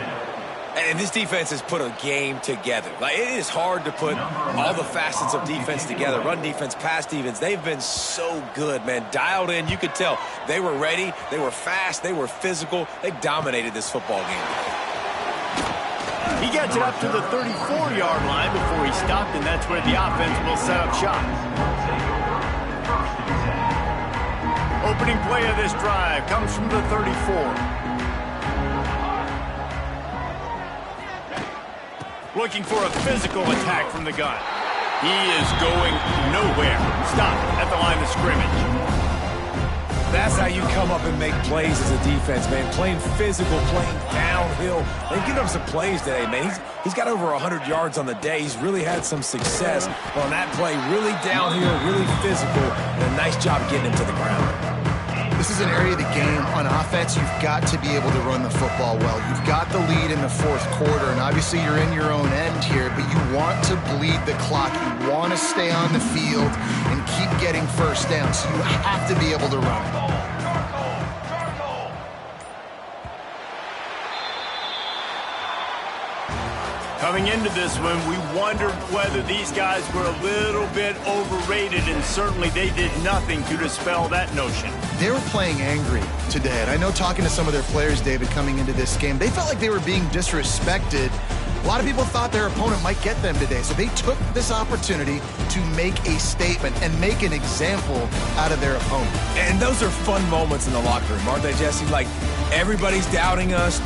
And this defense has put a game together. Like, it is hard to put all the facets of defense together. Run defense, pass defense. They've been so good, man. Dialed in. You could tell they were ready. They were fast. They were physical. They dominated this football game. He gets it up to the 34-yard line before he stopped, and that's where the offense will set up shop. Opening play of this drive comes from the 34. Looking for a physical attack from the gun. He is going nowhere. Stop at the line of scrimmage. That's how you come up and make plays as a defense, man. Playing physical, playing downhill. They've given him some plays today, man. He's got over 100 yards on the day. He's really had some success on that play. Really downhill, really physical, and a nice job getting him to the ground. The This is an area of the game on offense. You've got to be able to run the football well. You've got the lead in the fourth quarter, and obviously you're in your own end here, but you want to bleed the clock. You want to stay on the field and keep getting first down, so you have to be able to run. Coming into this one, we wondered whether these guys were a little bit overrated, and certainly they did nothing to dispel that notion. They were playing angry today, and I know talking to some of their players, David, coming into this game, they felt like they were being disrespected. A lot of people thought their opponent might get them today, so they took this opportunity to make a statement and make an example out of their opponent. And those are fun moments in the locker room, aren't they, Jesse? Like, everybody's doubting us.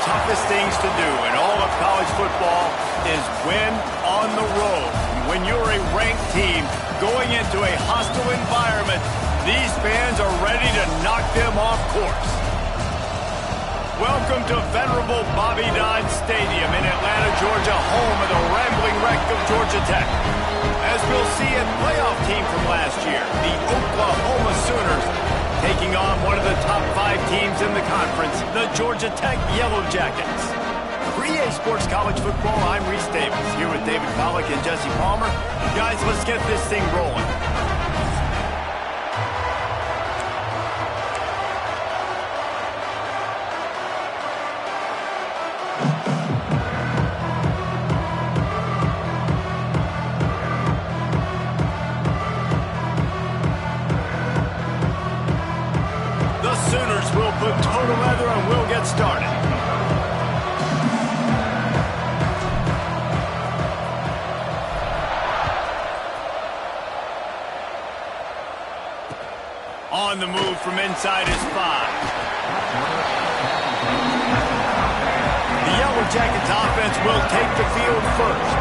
toughest things to do in all of college football is win on the road. When you're a ranked team going into a hostile environment, these fans are ready to knock them off course. Welcome to venerable Bobby Dodd Stadium in Atlanta, Georgia, home of the rambling wreck of Georgia Tech. As we'll see, a playoff team from last year, the Oklahoma Sooners, taking on one of the top 5 teams in the conference, the Georgia Tech Yellow Jackets. For EA Sports College Football, I'm Reese Davis, here with David Pollack and Jesse Palmer. Guys, let's get this thing rolling. We'll put total leather and we'll get started. On the move from inside his 5. The Yellow Jackets offense will take the field first.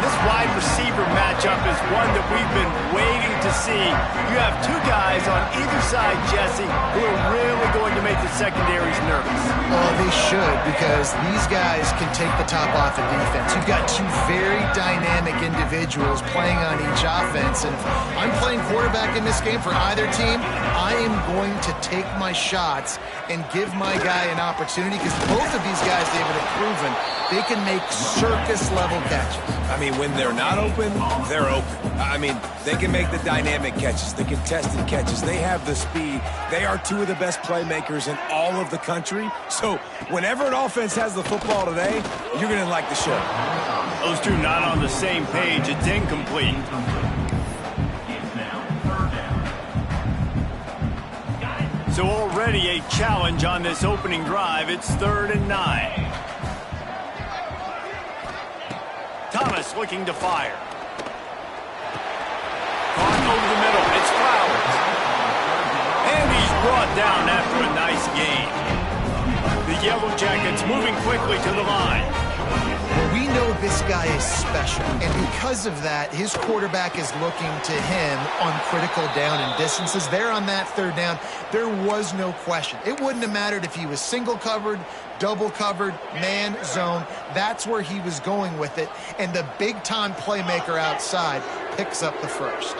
This wide receiver matchup is one that we've been waiting to see. You have 2 guys on either side, Jesse, who are really going to make the secondaries nervous. Well, they should, because these guys can take the top off of defense. You've got 2 very dynamic individuals playing on each offense, and if I'm playing quarterback in this game for either team, I am going to take my shots and give my guy an opportunity, because both of these guys, David, have proven they can make circus-level catches. I mean, when they're not open, they're open. I mean, they can make the dynamic catches, the contested catches. They have the speed. They are 2 of the best playmakers in all of the country. So whenever an offense has the football today, you're going to like the show. Those 2 not on the same page. It's incomplete. It's now 3rd down. So already a challenge on this opening drive. It's 3rd and 9. Thomas looking to fire. Caught over the middle. It's Flowers. And he's brought down after a nice gain. The Yellow Jackets moving quickly to the line. Well, we know this guy is special, and because of that, his quarterback is looking to him on critical down and distances. There on that 3rd down, there was no question. It wouldn't have mattered if he was single covered, double covered, man, zone. That's where he was going with it, and the big-time playmaker outside picks up the first.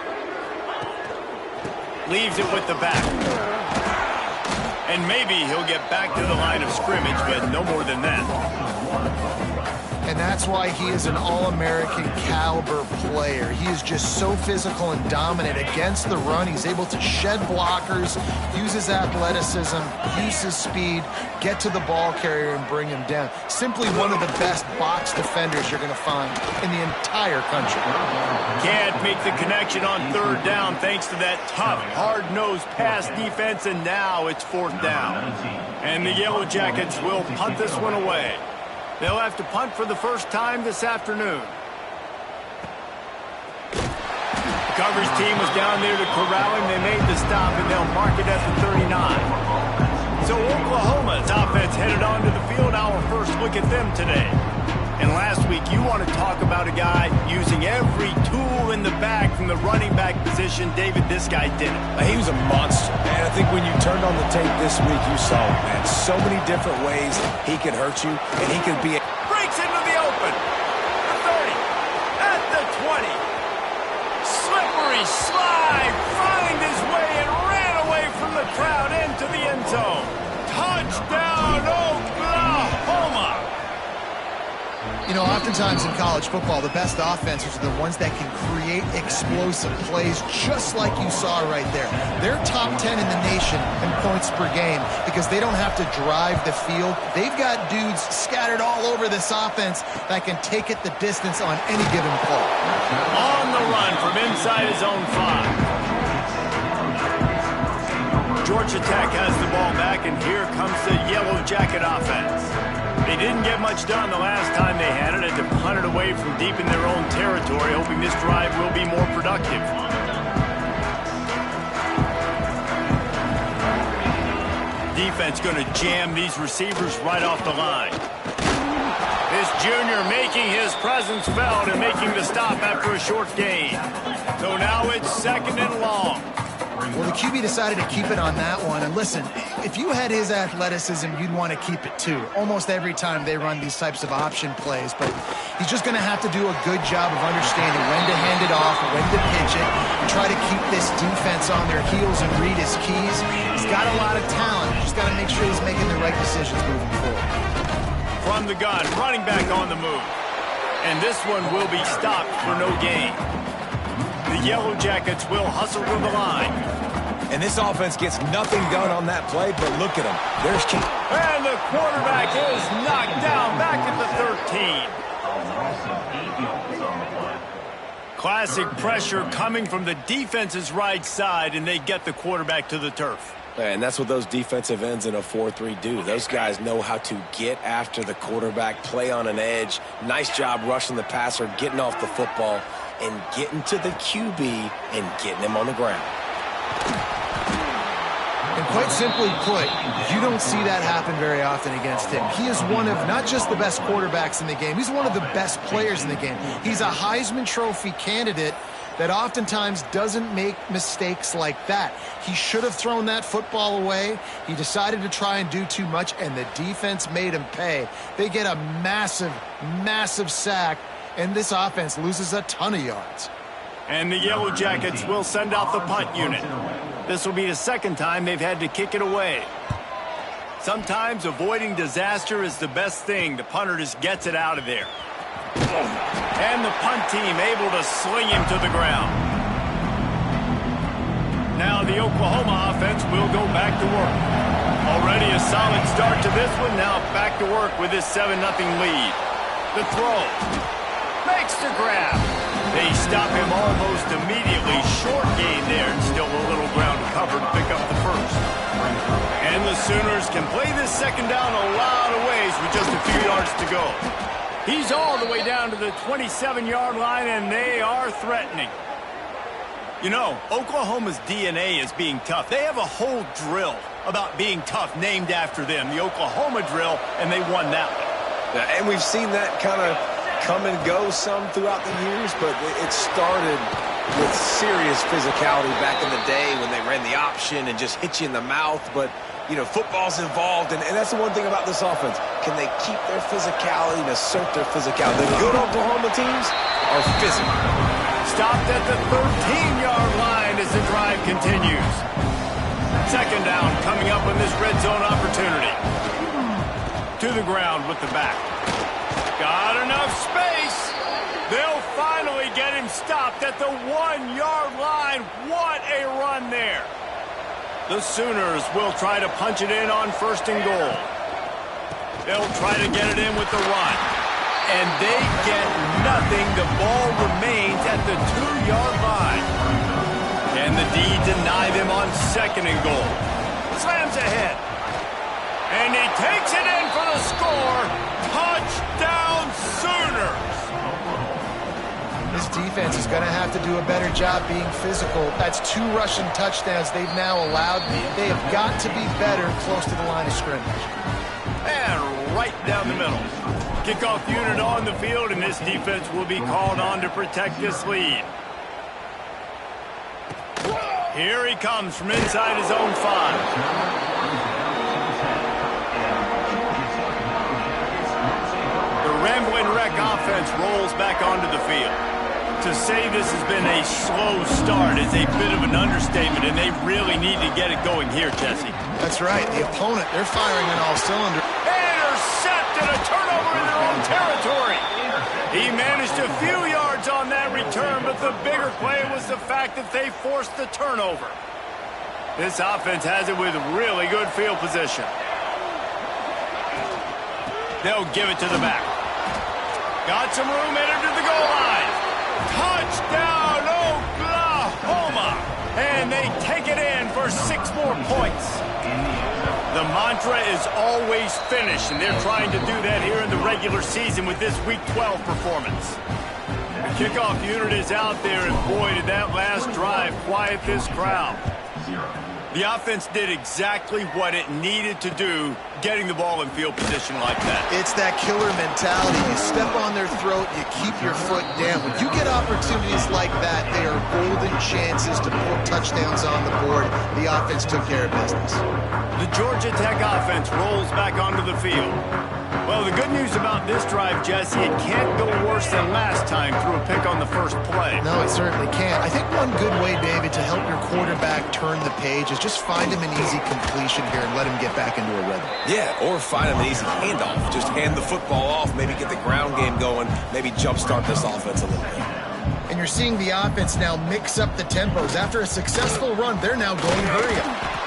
Leaves it with the back. And maybe he'll get back to the line of scrimmage, but no more than that. And that's why he is an All-American caliber player. He is just so physical and dominant against the run. He's able to shed blockers, use his athleticism, use his speed, get to the ball carrier and bring him down. Simply one of the best box defenders you're going to find in the entire country. Can't make the connection on 3rd down thanks to that tough, hard-nosed pass defense, and now it's 4th down. And the Yellow Jackets will punt this one away. They'll have to punt for the first time this afternoon. Coverage team was down there to corral him. They made the stop, and they'll mark it at the 39. So Oklahoma's offense headed onto the field. Our first look at them today. And last week, you want to talk about a guy using every tool in the bag from the running back position. David, this guy did it. He was a monster, man. I think when you turned on the tape this week, you saw it, man. So many different ways he could hurt you, and he could be... Breaks into the open. The 30. At the 20. Slippery slide. Find his way and ran away from the crowd into the end zone. Touchdown, Oklahoma. You know, oftentimes in college football, the best offenses are the ones that can create explosive plays, just like you saw right there. They're top 10 in the nation in points per game because they don't have to drive the field. They've got dudes scattered all over this offense that can take it the distance on any given play. On the run from inside his own 5. Georgia Tech has the ball back, and here comes the Yellow Jacket offense. They didn't get much done the last time they had it, and to punt it away from deep in their own territory, hoping this drive will be more productive. defense going to jam these receivers right off the line. This junior making his presence felt and making the stop after a short gain. So now it's 2nd and long. Well, the QB decided to keep it on that one. And listen, if you had his athleticism, you'd want to keep it too. Almost every time they run these types of option plays. But he's just going to have to do a good job of understanding when to hand it off, when to pitch it, and try to keep this defense on their heels and read his keys. He's got a lot of talent. He's just got to make sure he's making the right decisions moving forward. From the gun, running back on the move. And this one will be stopped for no gain. The Yellow Jackets will hustle to the line. And this offense gets nothing done on that play, but look at him. There's King. And the quarterback is knocked down back at the 13. Classic pressure coming from the defense's right side, and they get the quarterback to the turf. And that's what those defensive ends in a 4-3 do. Those guys know how to get after the quarterback, play on an edge. Nice job rushing the passer, getting off the football, and getting to the QB and getting him on the ground. And quite simply put, you don't see that happen very often against him. He is one of not just the best quarterbacks in the game, he's one of the best players in the game. He's a Heisman Trophy candidate that oftentimes doesn't make mistakes like that. He should have thrown that football away. He decided to try and do too much, and the defense made him pay. They get a massive, massive sack, and this offense loses a ton of yards. And the Yellow Jackets will send out the punt unit. This will be the 2nd time they've had to kick it away. Sometimes avoiding disaster is the best thing. The punter just gets it out of there. And the punt team able to sling him to the ground. Now the Oklahoma offense will go back to work. Already a solid start to this one. Now back to work with this 7-0 lead. The throw. Makes the grab. They stop him almost immediately. Short gain there, and still a little ground to cover to pick up the first. And the Sooners can play this 2nd down a lot of ways with just a few yards to go. He's all the way down to the 27-yard line, and they are threatening. You know, Oklahoma's DNA is being tough. They have a whole drill about being tough named after them, the Oklahoma drill, and they won that one. Yeah, and we've seen that kind of come and go some throughout the years, but it started with serious physicality back in the day when they ran the option and just hit you in the mouth. But, you know, football's involved, and that's the one thing about this offense. Can they keep their physicality and assert their physicality? The good Oklahoma teams are physical. Stopped at the 13-yard line as the drive continues. 2nd down coming up on this red zone opportunity. To the ground with the back. Got enough space. They'll finally get him stopped at the 1-yard line. What a run there. The Sooners will try to punch it in on 1st and goal. They'll try to get it in with the run. And they get nothing. The ball remains at the 2-yard line. Can the D deny them on 2nd and goal? Slams ahead. And he takes it in for the score. Touchdown Sooners. This defense is going to have to do a better job being physical. That's 2 rushing touchdowns they've now allowed. They have got to be better close to the line of scrimmage. And right down the middle. Kickoff unit on the field, and this defense will be called on to protect this lead. Here he comes from inside his own 5. Rambling Wreck offense rolls back onto the field. To say this has been a slow start is a bit of an understatement, and they really need to get it going here, Jesse. That's right. The opponent, they're firing on all cylinders. Intercepted, a turnover in their own territory. He managed a few yards on that return, but the bigger play was the fact that they forced the turnover. This offense has it with really good field position. They'll give it to the back. Got some room, headed to the goal line. Touchdown, Oklahoma! And they take it in for 6 more points. The mantra is always finish, and they're trying to do that here in the regular season with this Week 12 performance. The kickoff unit is out there, and boy, did that last drive quiet this crowd. The offense did exactly what it needed to do, getting the ball in field position like that. It's that killer mentality. You step on their throat, you keep your foot down. When you get opportunities like that, they are golden chances to put touchdowns on the board. The offense took care of business. The Georgia Tech offense rolls back onto the field. Well, the good news about this drive, Jesse, it can't go worse than last time through a pick on the first play. No, it certainly can't. I think one good way, David, to help your quarterback turn the page is just find him an easy completion here and let him get back into a rhythm. Yeah, or find him an easy handoff. Just hand the football off, maybe get the ground game going, maybe jumpstart this offense a little bit. And you're seeing the offense now mix up the tempos. After a successful run, they're now going hurry up.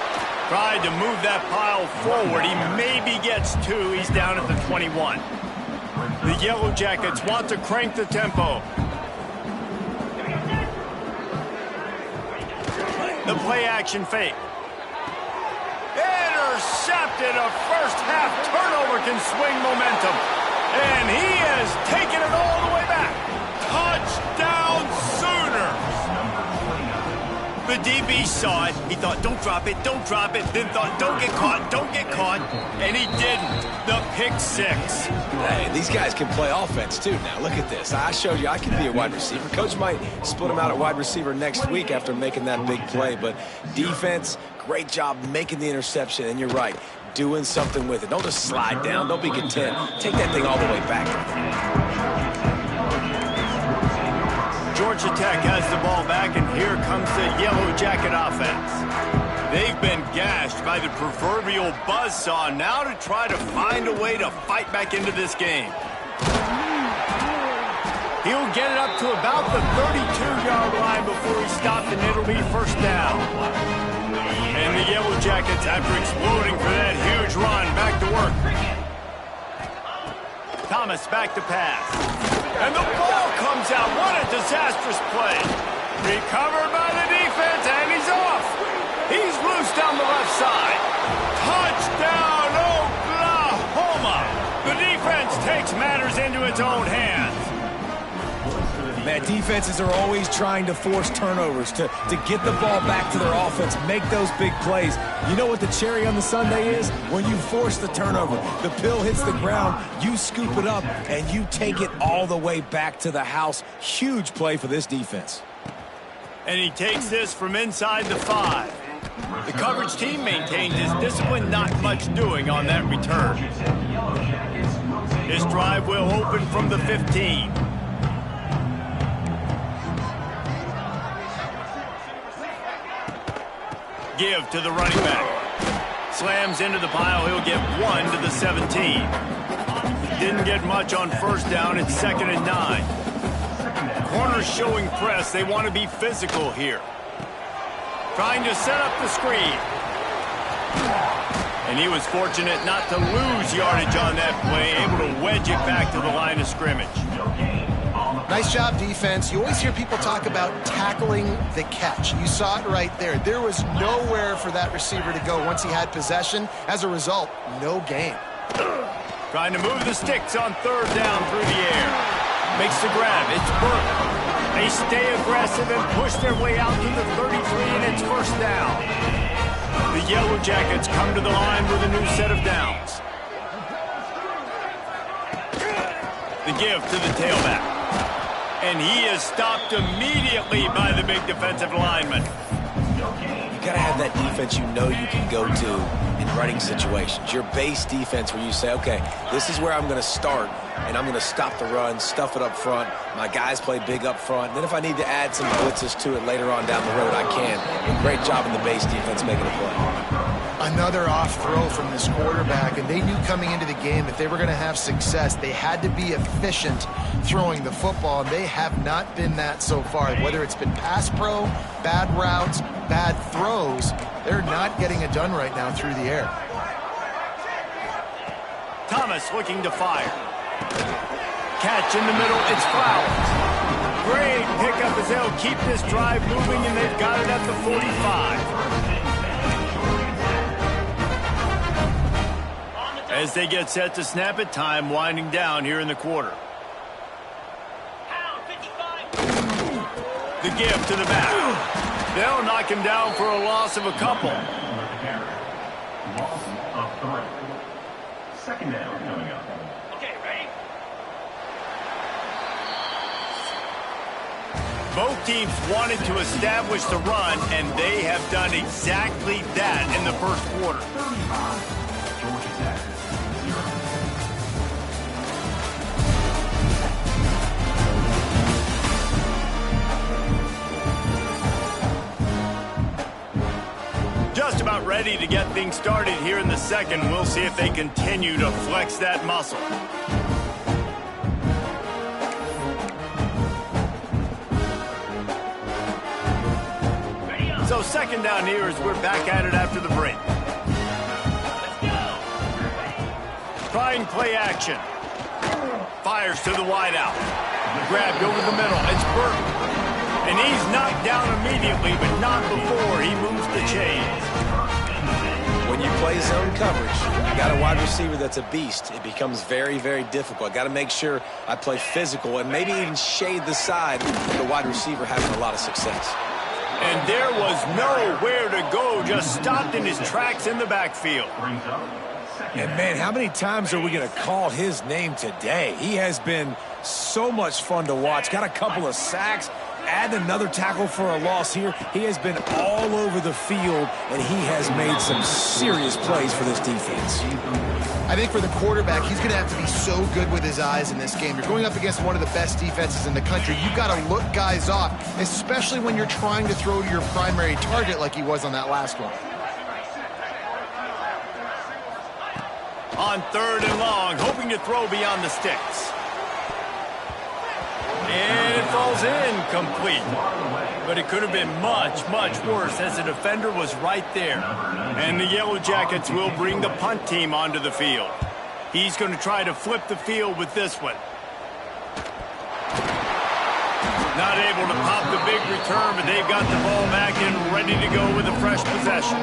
Tried to move that pile forward. He maybe gets two. He's down at the 21. The Yellow Jackets want to crank the tempo. The play-action fake. Intercepted. A first-half turnover can swing momentum. And he has taken it all the way back. Touchdown Sooners. The DB saw it. He thought, don't drop it, don't drop it. Then thought, don't get caught, don't get caught. And he didn't. The pick six. Hey, these guys can play offense, too. Now, look at this. I showed you I can be a wide receiver. Coach might split him out at wide receiver next week after making that big play. But defense, great job making the interception. And you're right, doing something with it. Don't just slide down. Don't be content. Take that thing all the way back. Georgia Tech has the ball back, and here comes the Yellow Jacket offense. They've been gashed by the proverbial buzzsaw, now to try to find a way to fight back into this game. He'll get it up to about the 32-yard line before he stopped, and it'll be first down. And the Yellow Jackets, after exploding for that huge run, back to work. Thomas back to pass. And the ball comes out. What a disastrous play. Recovered by the defense, and he's off. He's loose down the left side. Touchdown, Oklahoma. The defense takes matters into its own hands. Man, defenses are always trying to force turnovers to get the ball back to their offense, make those big plays. You know what the cherry on the sundae is? When you force the turnover, the pill hits the ground, you scoop it up, and you take it all the way back to the house. Huge play for this defense. And he takes this from inside the 5. The coverage team maintains his discipline, not much doing on that return. His drive will open from the 15. Give to the running back. Slams into the pile. He'll get 1 to the 17. Didn't get much on first down. It's 2nd and 9. Corners showing press. They want to be physical here. Trying to set up the screen. And he was fortunate not to lose yardage on that play. Able to wedge it back to the line of scrimmage. Nice job, defense. You always hear people talk about tackling the catch. You saw it right there. There was nowhere for that receiver to go once he had possession. As a result, no gain. Trying to move the sticks on 3rd down through the air. Makes the grab. It's Burke. They stay aggressive and push their way out to the 33, and it's first down. The Yellow Jackets come to the line with a new set of downs. The give to the tailback. And he is stopped immediately by the big defensive lineman. You got to have that defense you know you can go to in running situations. Your base defense where you say, okay, this is where I'm going to start, and I'm going to stop the run, stuff it up front. My guys play big up front. Then if I need to add some blitzes to it later on down the road, I can. And great job in the base defense making a play. Another off throw from this quarterback, and they knew coming into the game if they were going to have success, they had to be efficient throwing the football, and they have not been that so far. Whether it's been pass pro, bad routes, bad throws, they're not getting it done right now through the air. Thomas looking to fire. Catch in the middle, it's Flowers. Great pickup as they'll keep this drive moving, and they've got it at the 45. As they get set to snap it, time winding down here in the quarter. The give to the back. They'll knock him down for a loss of a couple. Loss of 3. Second down coming up. Okay, ready? Both teams wanted to establish the run, and they have done exactly that in the first quarter. 35. Georgia Tech, 0. Just about ready to get things started here in the second. We'll see if they continue to flex that muscle. So second down here as we're back at it after the break. Trying play action. Fires to the wideout. Grabbed over the middle. It's Burton. And he's knocked down immediately, but not before he moves the chains. When you play zone coverage, you got a wide receiver that's a beast. It becomes very, very difficult. I got to make sure I play physical and maybe even shade the side with the wide receiver having a lot of success. And there was nowhere to go, just stopped in his tracks in the backfield. Brings up second And, down. man, how many times are we going to call his name today? He has been so much fun to watch. Got a couple of sacks. Add another tackle for a loss here. He has been all over the field, and he has made some serious plays for this defense. I think for the quarterback, he's going to have to be so good with his eyes in this game. You're going up against one of the best defenses in the country. You've got to look guys off, especially when you're trying to throw to your primary target like he was on that last one. On third and long, hoping to throw beyond the sticks. And it falls incomplete. But it could have been much, much worse as the defender was right there. And the Yellow Jackets will bring the punt team onto the field. He's going to try to flip the field with this one. Not able to pop the big return, but they've got the ball back and ready to go with a fresh possession.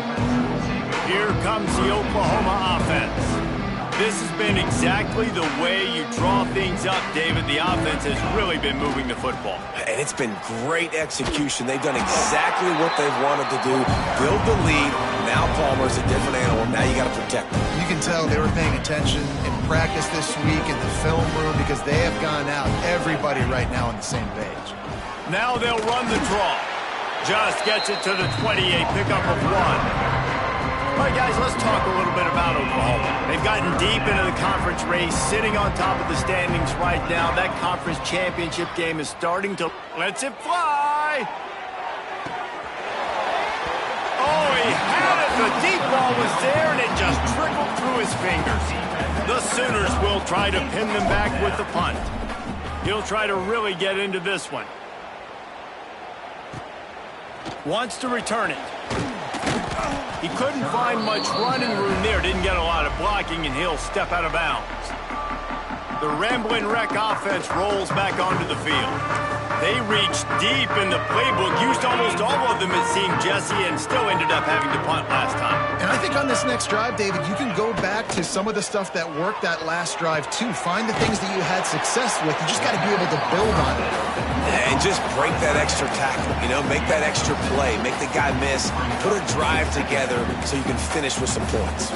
Here comes the Oklahoma offense. This has been exactly the way you draw things up, David. The offense has really been moving the football. And it's been great execution. They've done exactly what they've wanted to do. Build the lead. Now Palmer's a different animal. Now you got to protect him. You can tell they were paying attention in practice this week in the film room because they have gone out, everybody right now on the same page. Now they'll run the draw. Just gets it to the 28, pickup of 1. All right, guys, let's talk a little bit about Oklahoma. They've gotten deep into the conference race, sitting on top of the standings right now. That conference championship game is starting to... Lets it fly! Oh, he had it! The deep ball was there, and it just trickled through his fingers. The Sooners will try to pin them back with the punt. He'll try to really get into this one. Wants to return it. He couldn't find much running room there. Didn't get a lot of blocking, and he'll step out of bounds. The Ramblin' Wreck offense rolls back onto the field. They reached deep in the playbook, used almost all of them, it seemed, Jesse, and still ended up having to punt last time. And I think on this next drive, David, you can go back to some of the stuff that worked that last drive, too. Find the things that you had success with. You just got to be able to build on it. And just break that extra tackle, you know, make that extra play, make the guy miss, put a drive together so you can finish with some points.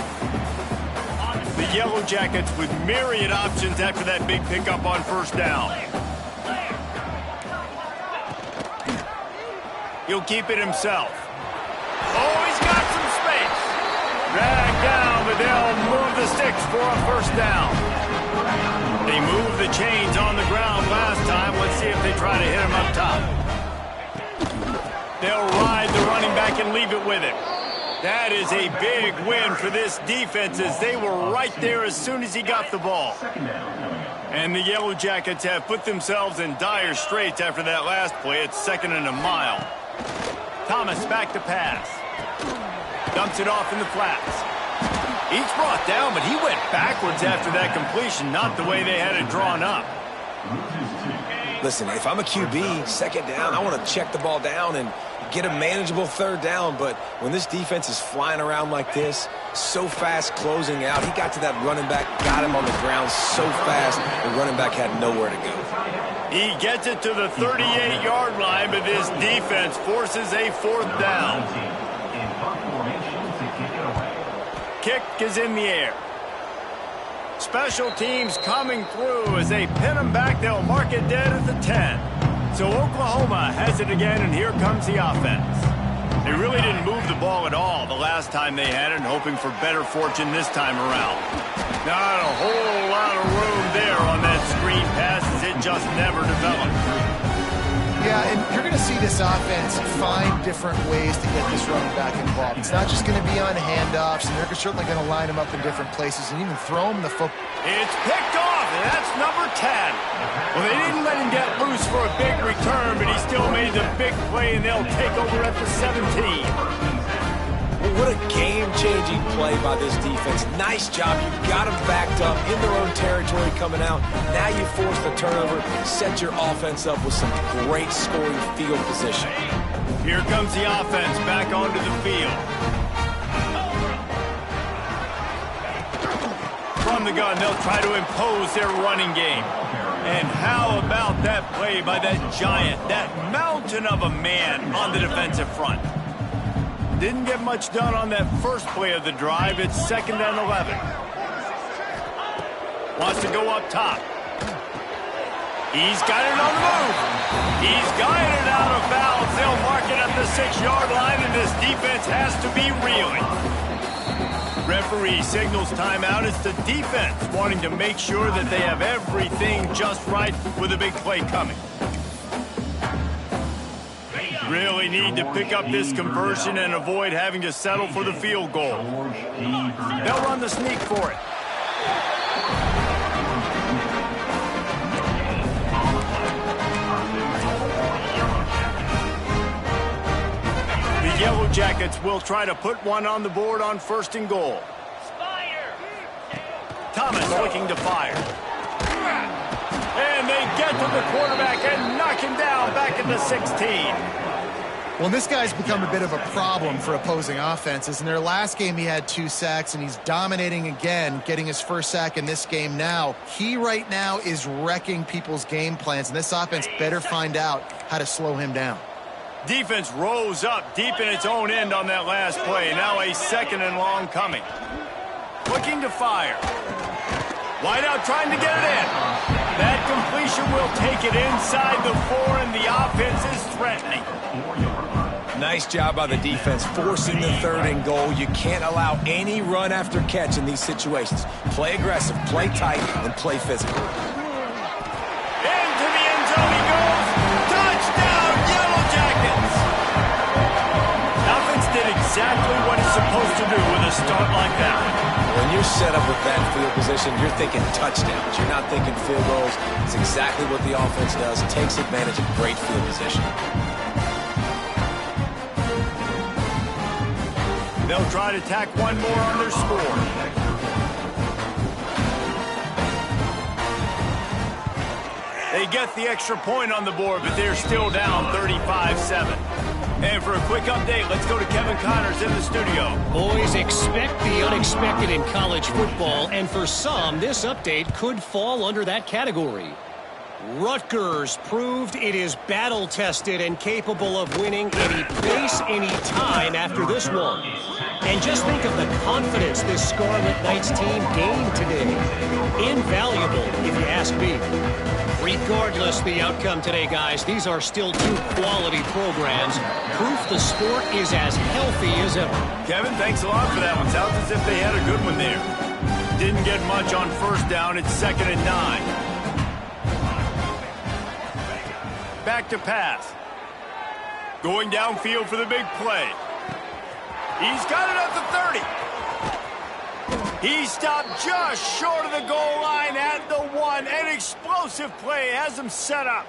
The Yellow Jackets with myriad options after that big pickup on first down. He'll keep it himself. Oh, he's got some space. Dragged down, but they'll move the sticks for a first down. They moved the chains on the ground last time. Let's see if they try to hit him up top. They'll ride the running back and leave it with him. That is a big win for this defense as they were right there as soon as he got the ball. And the Yellow Jackets have put themselves in dire straits after that last play. It's 2nd and a mile. Thomas back to pass. Dumps it off in the flats. He's brought down, but he went backwards after that completion, not the way they had it drawn up. Listen, if I'm a QB, second down, I want to check the ball down and get a manageable third down. But when this defense is flying around like this, so fast closing out, he got to that running back, got him on the ground so fast, the running back had nowhere to go. He gets it to the 38-yard line, but this defense forces a fourth down. Kick is in the air. Special teams coming through as they pin them back. They'll mark it dead at the 10. So Oklahoma has it again, and here comes the offense. They really didn't move the ball at all the last time they had it, hoping for better fortune this time around. Not a whole lot of room there on that screen pass as it just never developed. Yeah, and you're going to see this offense find different ways to get this running back involved. It's not just going to be on handoffs, and they're certainly going to line him up in different places and even throw him the football. It's picked off, and that's number 10. Well, they didn't let him get loose for a big return, but he still made the big play, and they'll take over at the 17. What a game-changing play by this defense. Nice job. You got them backed up in their own territory coming out. Now you force the turnover, set your offense up with some great scoring field position. Here comes the offense back onto the field. From the gun, they'll try to impose their running game. And how about that play by that giant, that mountain of a man on the defensive front? Didn't get much done on that first play of the drive. It's 2nd and 11. Wants to go up top. He's got it on the move. He's got it out of bounds. They'll mark it at the 6-yard line, and this defense has to be reeling. Referee signals timeout. It's the defense wanting to make sure that they have everything just right with a big play coming. Really need to pick up this conversion and avoid having to settle for the field goal. They'll run the sneak for it. The Yellow Jackets will try to put one on the board on 1st and goal. Thomas looking to fire. And they get to the quarterback and knock him down back at the 16. Well, this guy's become a bit of a problem for opposing offenses. In their last game, he had 2 sacks, and he's dominating again, getting his first sack in this game now. He right now is wrecking people's game plans, and this offense better find out how to slow him down. Defense rose up deep in its own end on that last play. Now a 2nd and long coming. Looking to fire. Wide out trying to get it in. That completion will take it inside the 4, and the offense is threatening. Nice job by the defense forcing the 3rd and goal. You can't allow any run after catch in these situations. Play aggressive, play tight, and play physical. Into the end zone he goes. Touchdown, Yellow Jackets! Offense did exactly what it's supposed to do with a start like that. When you're set up with that field position, you're thinking touchdowns. You're not thinking field goals. It's exactly what the offense does. It takes advantage of great field position. They'll try to tack one more on their score. They get the extra point on the board, but they're still down 35-7. And for a quick update, let's go to Kevin Connors in the studio. Boys, expect the unexpected in college football, and for some, this update could fall under that category. Rutgers proved it is battle-tested and capable of winning any place, any time after this one. And just think of the confidence this Scarlet Knights team gained today. Invaluable, if you ask me. Regardless the outcome today, guys, these are still 2 quality programs. Proof the sport is as healthy as ever. Kevin, thanks a lot for that one. Sounds as if they had a good one there. Didn't get much on 1st down. It's 2nd and 9. Back to pass. Going downfield for the big play. He's got it at the 30. He stopped just short of the goal line at the 1. An explosive play has him set up.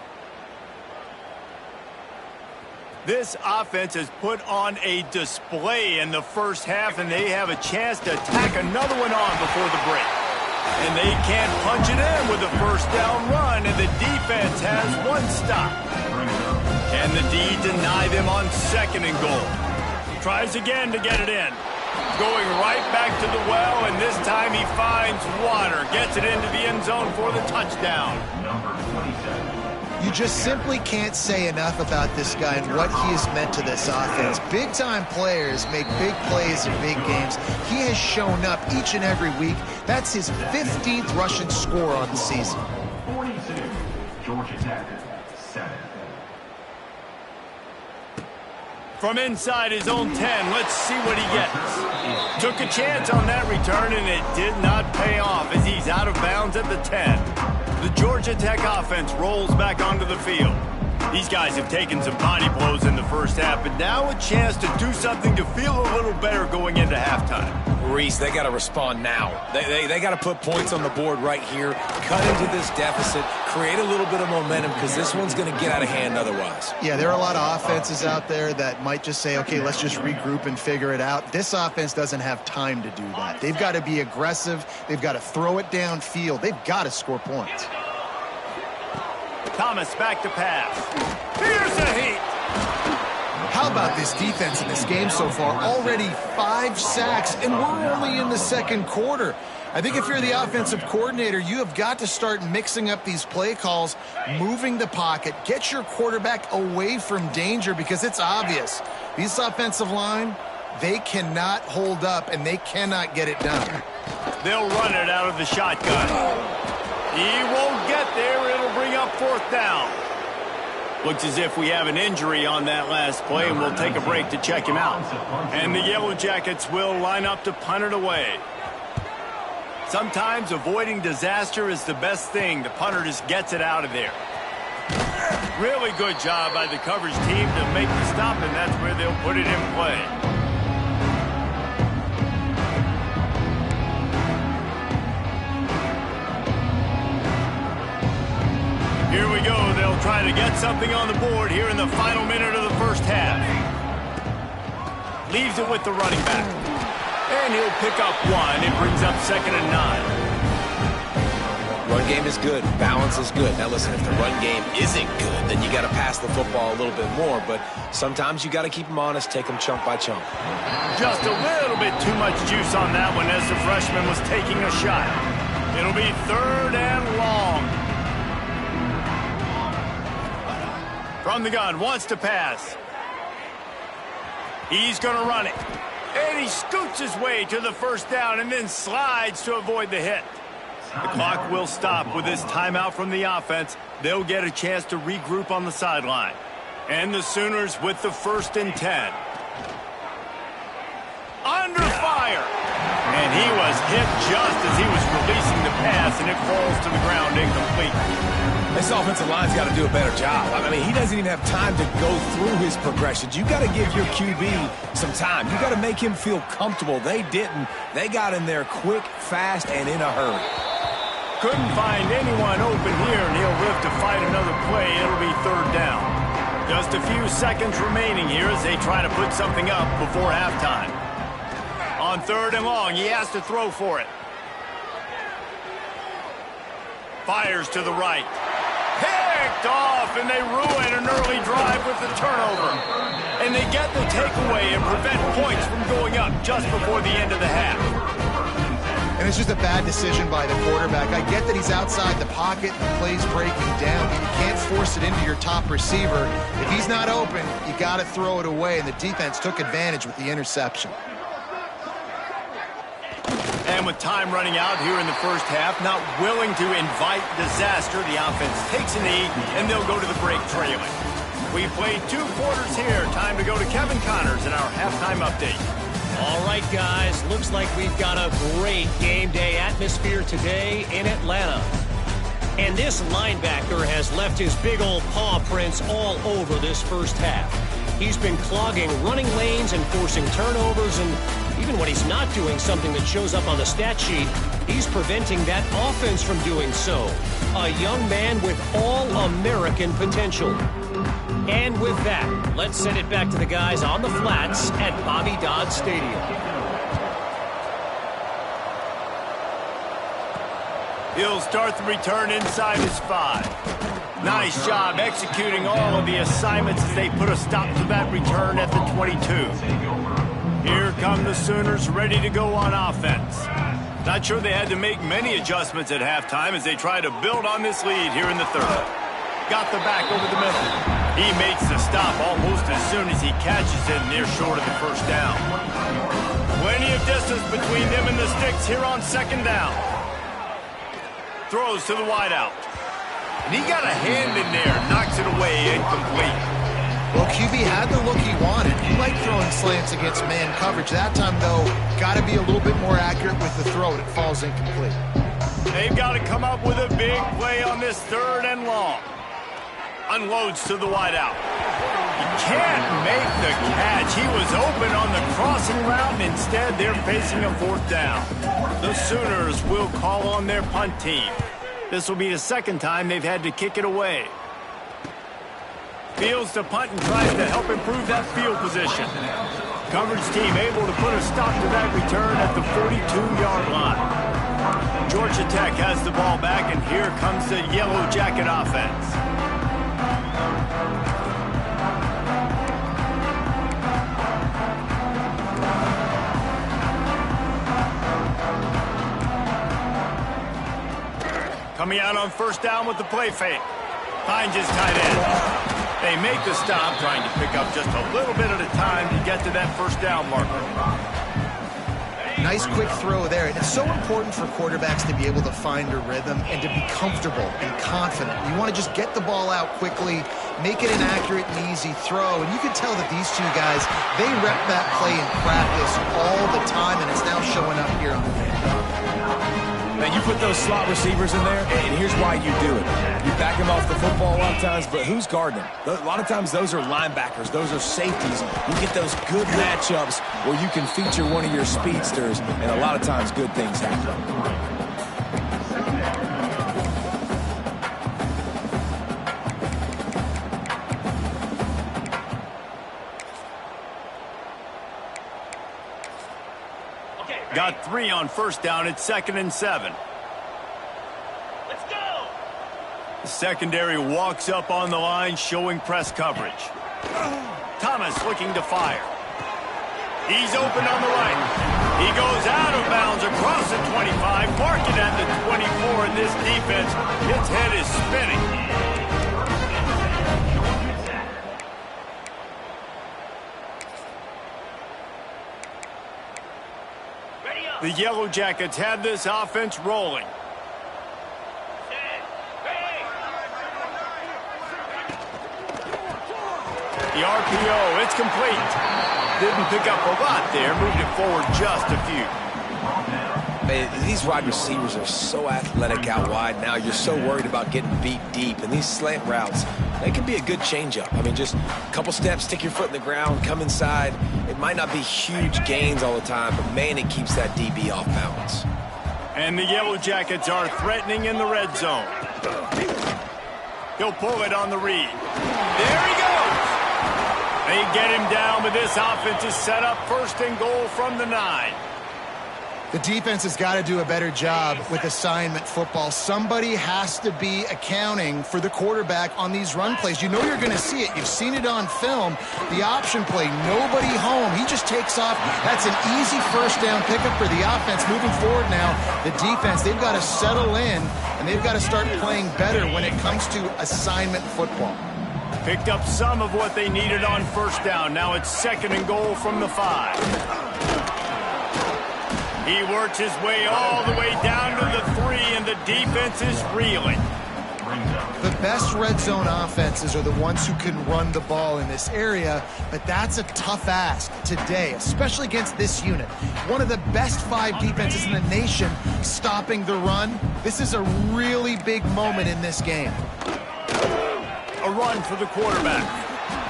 This offense has put on a display in the first half, and they have a chance to tack another one on before the break. And they can't punch it in with a first down run, and the defense has one stop. And the D deny them on 2nd and goal. Tries again to get it in. Going right back to the well, and this time he finds water. Gets it into the end zone for the touchdown. Number 27. You just simply can't say enough about this guy and what he has meant to this offense. Big-time players make big plays in big games. He has shown up each and every week. That's his 15th rushing score on the season. 42. Georgia Tech, 7. From inside his own 10, let's see what he gets. Took a chance on that return, and it did not pay off as he's out of bounds at the 10. The Georgia Tech offense rolls back onto the field. These guys have taken some body blows in the first half, but now a chance to do something to feel a little better going into halftime. Reese, they got to respond now. They got to put points on the board right here, cut into this deficit, create a little bit of momentum, because this one's going to get out of hand otherwise. Yeah, there are a lot of offenses out there that might just say, okay, let's just regroup and figure it out. This offense doesn't have time to do that. They've got to be aggressive. They've got to throw it downfield. They've got to score points. Thomas back to pass. Here's a heat. How about this defense in this game so far? Already 5 sacks, and we're only in the 2nd quarter. I think if you're the offensive coordinator, you have got to start mixing up these play calls, moving the pocket, get your quarterback away from danger, because it's obvious. These offensive line, they cannot hold up, and they cannot get it done. They'll run it out of the shotgun. He won't get there. It'll bring up 4th down. Looks as if we have an injury on that last play, and we'll take a break to check him out. And the Yellow Jackets will line up to punt it away. Sometimes avoiding disaster is the best thing. The punter just gets it out of there. Really good job by the coverage team to make the stop, and that's where they'll put it in play. Here we go. They'll try to get something on the board here in the final minute of the first half. Leaves it with the running back. And he'll pick up 1. It brings up 2nd and 9. Run game is good. Balance is good. Now listen, if the run game isn't good, then you got to pass the football a little bit more. But sometimes you got to keep them honest, take them chunk by chunk. Just a little bit too much juice on that one as the freshman was taking a shot. It'll be 3rd and long. From the gun, wants to pass. He's going to run it. And he scoots his way to the first down and then slides to avoid the hit. The clock will stop with this timeout from the offense. They'll get a chance to regroup on the sideline. And the Sooners with the 1st and 10. Under fire. And he was hit just as he was releasing the pass, and it falls to the ground incomplete. This offensive line's got to do a better job. I mean, he doesn't even have time to go through his progressions. You got to give your QB some time. You got to make him feel comfortable. They didn't. They got in there quick, fast, and in a hurry. Couldn't find anyone open here, and he'll live to fight another play. It'll be 3rd down. Just a few seconds remaining here as they try to put something up before halftime. On 3rd and long, he has to throw for it. Fires to the right. Picked off, and they ruin an early drive with the turnover. And they get the takeaway and prevent points from going up just before the end of the half. And it's just a bad decision by the quarterback. I get that he's outside the pocket, the play's breaking down. You can't force it into your top receiver. If he's not open, you got to throw it away, and the defense took advantage with the interception. And with time running out here in the first half, not willing to invite disaster, the offense takes a knee, and they'll go to the break trailing. We've played 2 quarters here. Time to go to Kevin Connors in our halftime update. All right, guys. Looks like we've got a great game day atmosphere today in Atlanta. And this linebacker has left his big old paw prints all over this first half. He's been clogging running lanes and forcing turnovers, and even when he's not doing something that shows up on the stat sheet, he's preventing that offense from doing so. A young man with all-American potential. And with that, let's send it back to the guys on the flats at Bobby Dodd Stadium. He'll start the return inside his 5. Nice job executing all of the assignments as they put a stop to that return at the 22. Here come the Sooners ready to go on offense. Not sure they had to make many adjustments at halftime as they try to build on this lead here in the third. Got the back over the middle. He makes the stop almost as soon as he catches it near short of the first down. Plenty of distance between them and the sticks here on second down. Throws to the wideout. And he got a hand in there, knocks it away, incomplete. Well, QB had the look he wanted. He liked throwing slants against man coverage. That time, though, got to be a little bit more accurate with the throw. It falls incomplete. They've got to come up with a big play on this 3rd and long. Unloads to the wideout. He can't make the catch. He was open on the crossing route, and instead they're facing a 4th down. The Sooners will call on their punt team. This will be the 2nd time they've had to kick it away. Fields to punt and tries to help improve that field position. Coverage team able to put a stop to that return at the 42-yard line. Georgia Tech has the ball back, and here comes the Yellow Jacket offense. Coming out on 1st down with the play fake. Finds his tight end. They make the stop, trying to pick up just a little bit at a time to get to that 1st down marker. Nice quick throw there. And it's so important for quarterbacks to be able to find a rhythm and to be comfortable and confident. You want to just get the ball out quickly, make it an accurate and easy throw. And you can tell that these two guys, they rep that play in practice all the time, and it's now showing up here on the field. Man, you put those slot receivers in there, and here's why you do it. You back them off the football a lot of times, but who's guarding them? A lot of times those are linebackers. Those are safeties. You get those good matchups where you can feature one of your speedsters, and a lot of times good things happen. Got 3 on 1st down. It's 2nd and 7. Let's go! The secondary walks up on the line, showing press coverage. Thomas looking to fire. He's open on the right. He goes out of bounds across the 25, marking at the 24, and this defense, its head is spinning. The Yellow Jackets have this offense rolling. The RPO, it's complete. Didn't pick up a lot there, moved it forward just a few. Man, these wide receivers are so athletic out wide now. You're so worried about getting beat deep. And these slant routes, they can be a good changeup. I mean, just a couple steps, stick your foot in the ground, come inside. It might not be huge gains all the time, but, man, it keeps that DB off balance. And the Yellow Jackets are threatening in the red zone. He'll pull it on the read. There he goes. They get him down, but this offense is set up 1st and goal from the 9. The defense has got to do a better job with assignment football. Somebody has to be accounting for the quarterback on these run plays. You know you're going to see it. You've seen it on film. The option play, nobody home. He just takes off. That's an easy 1st down pickup for the offense. Moving forward now, the defense, they've got to settle in, and they've got to start playing better when it comes to assignment football. Picked up some of what they needed on 1st down. Now it's 2nd and goal from the 5. He works his way all the way down to the 3, and the defense is reeling. The best red zone offenses are the ones who can run the ball in this area, but that's a tough ask today, especially against this unit. One of the best 5 defenses in the nation stopping the run. This is a really big moment in this game. A run for the quarterback.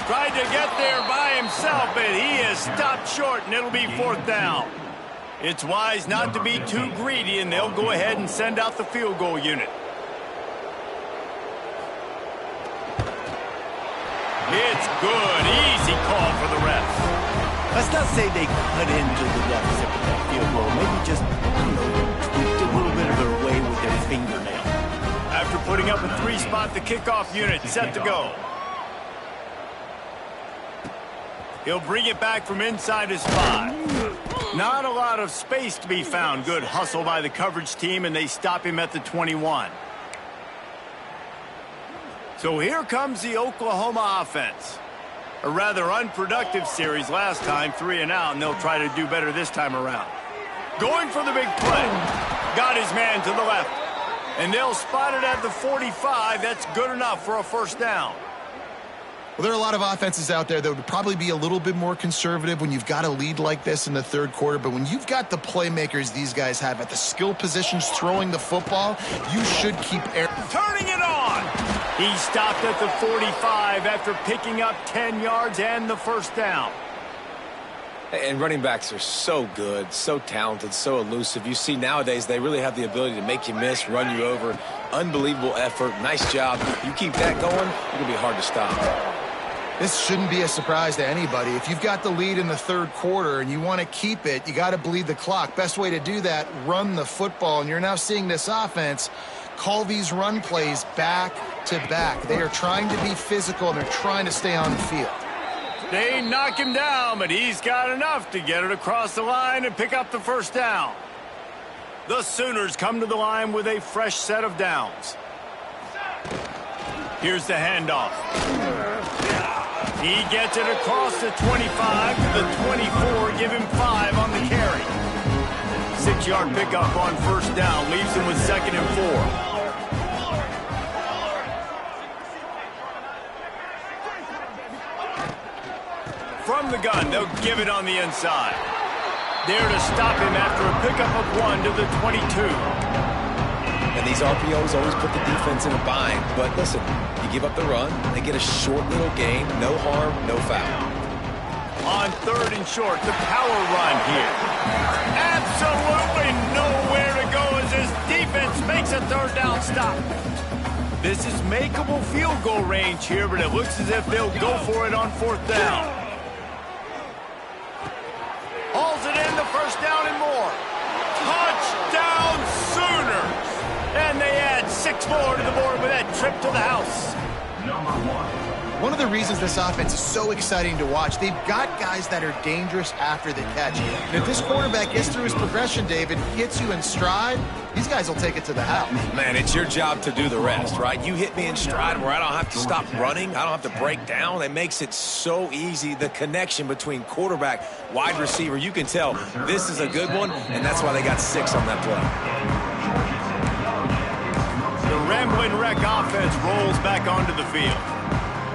Tried to get there by himself, but he is stopped short, and it'll be 4th down. It's wise not to be too greedy, and they'll go ahead and send out the field goal unit. It's good. Easy call for the ref. Let's not say they cut into the deficit with that field goal. Maybe just, tweaked a little bit of their way with their fingernail. After putting up a 3-spot, the kickoff unit set to go. He'll bring it back from inside his 5. Not a lot of space to be found. Good hustle by the coverage team, and they stop him at the 21. So here comes the Oklahoma offense. A rather unproductive series last time, 3 and out, and they'll try to do better this time around. Going for the big play. Got his man to the left. And they'll spot it at the 45. That's good enough for a first down. Well, there are a lot of offenses out there that would probably be a little bit more conservative when you've got a lead like this in the third quarter. But when you've got the playmakers these guys have at the skill positions throwing the football, you should keep turning it on. He stopped at the 45 after picking up 10 yards and the first down. And running backs are so good, so talented, so elusive. You see nowadays they really have the ability to make you miss, run you over. Unbelievable effort. Nice job. You keep that going, it'll be hard to stop. This shouldn't be a surprise to anybody. If you've got the lead in the third quarter and you want to keep it, you got to bleed the clock. Best way to do that, run the football. And you're now seeing this offense call these run plays back to back. They are trying to be physical, and they're trying to stay on the field. They knock him down, but he's got enough to get it across the line and pick up the first down. The Sooners come to the line with a fresh set of downs. Here's the handoff. He gets it across the 25 to the 24, give him 5 on the carry. 6-yard pickup on first down, leaves him with 2nd and 4. From the gun, they'll give it on the inside. There to stop him after a pickup of 1 to the 22. And these RPOs always put the defense in a bind. But listen, you give up the run, they get a short little gain, no harm, no foul. On 3rd and short, the power run here. Absolutely nowhere to go as his defense makes a 3rd down stop. This is makeable field goal range here, but it looks as if they'll go for it on 4th down. Hauls it in, the first down and more. Touchdown Sooners! And they add 6 more to the board with that trip to the house. Number 1. One of the reasons this offense is so exciting to watch, they've got guys that are dangerous after the catch. And if this quarterback gets through his progression, David, hits you in stride, these guys will take it to the house. Man, it's your job to do the rest, right? You hit me in stride where I don't have to stop running. I don't have to break down. It makes it so easy. The connection between quarterback, wide receiver, you can tell this is a good one, and that's why they got 6 on that play. The Ramblin' Wreck offense rolls back onto the field.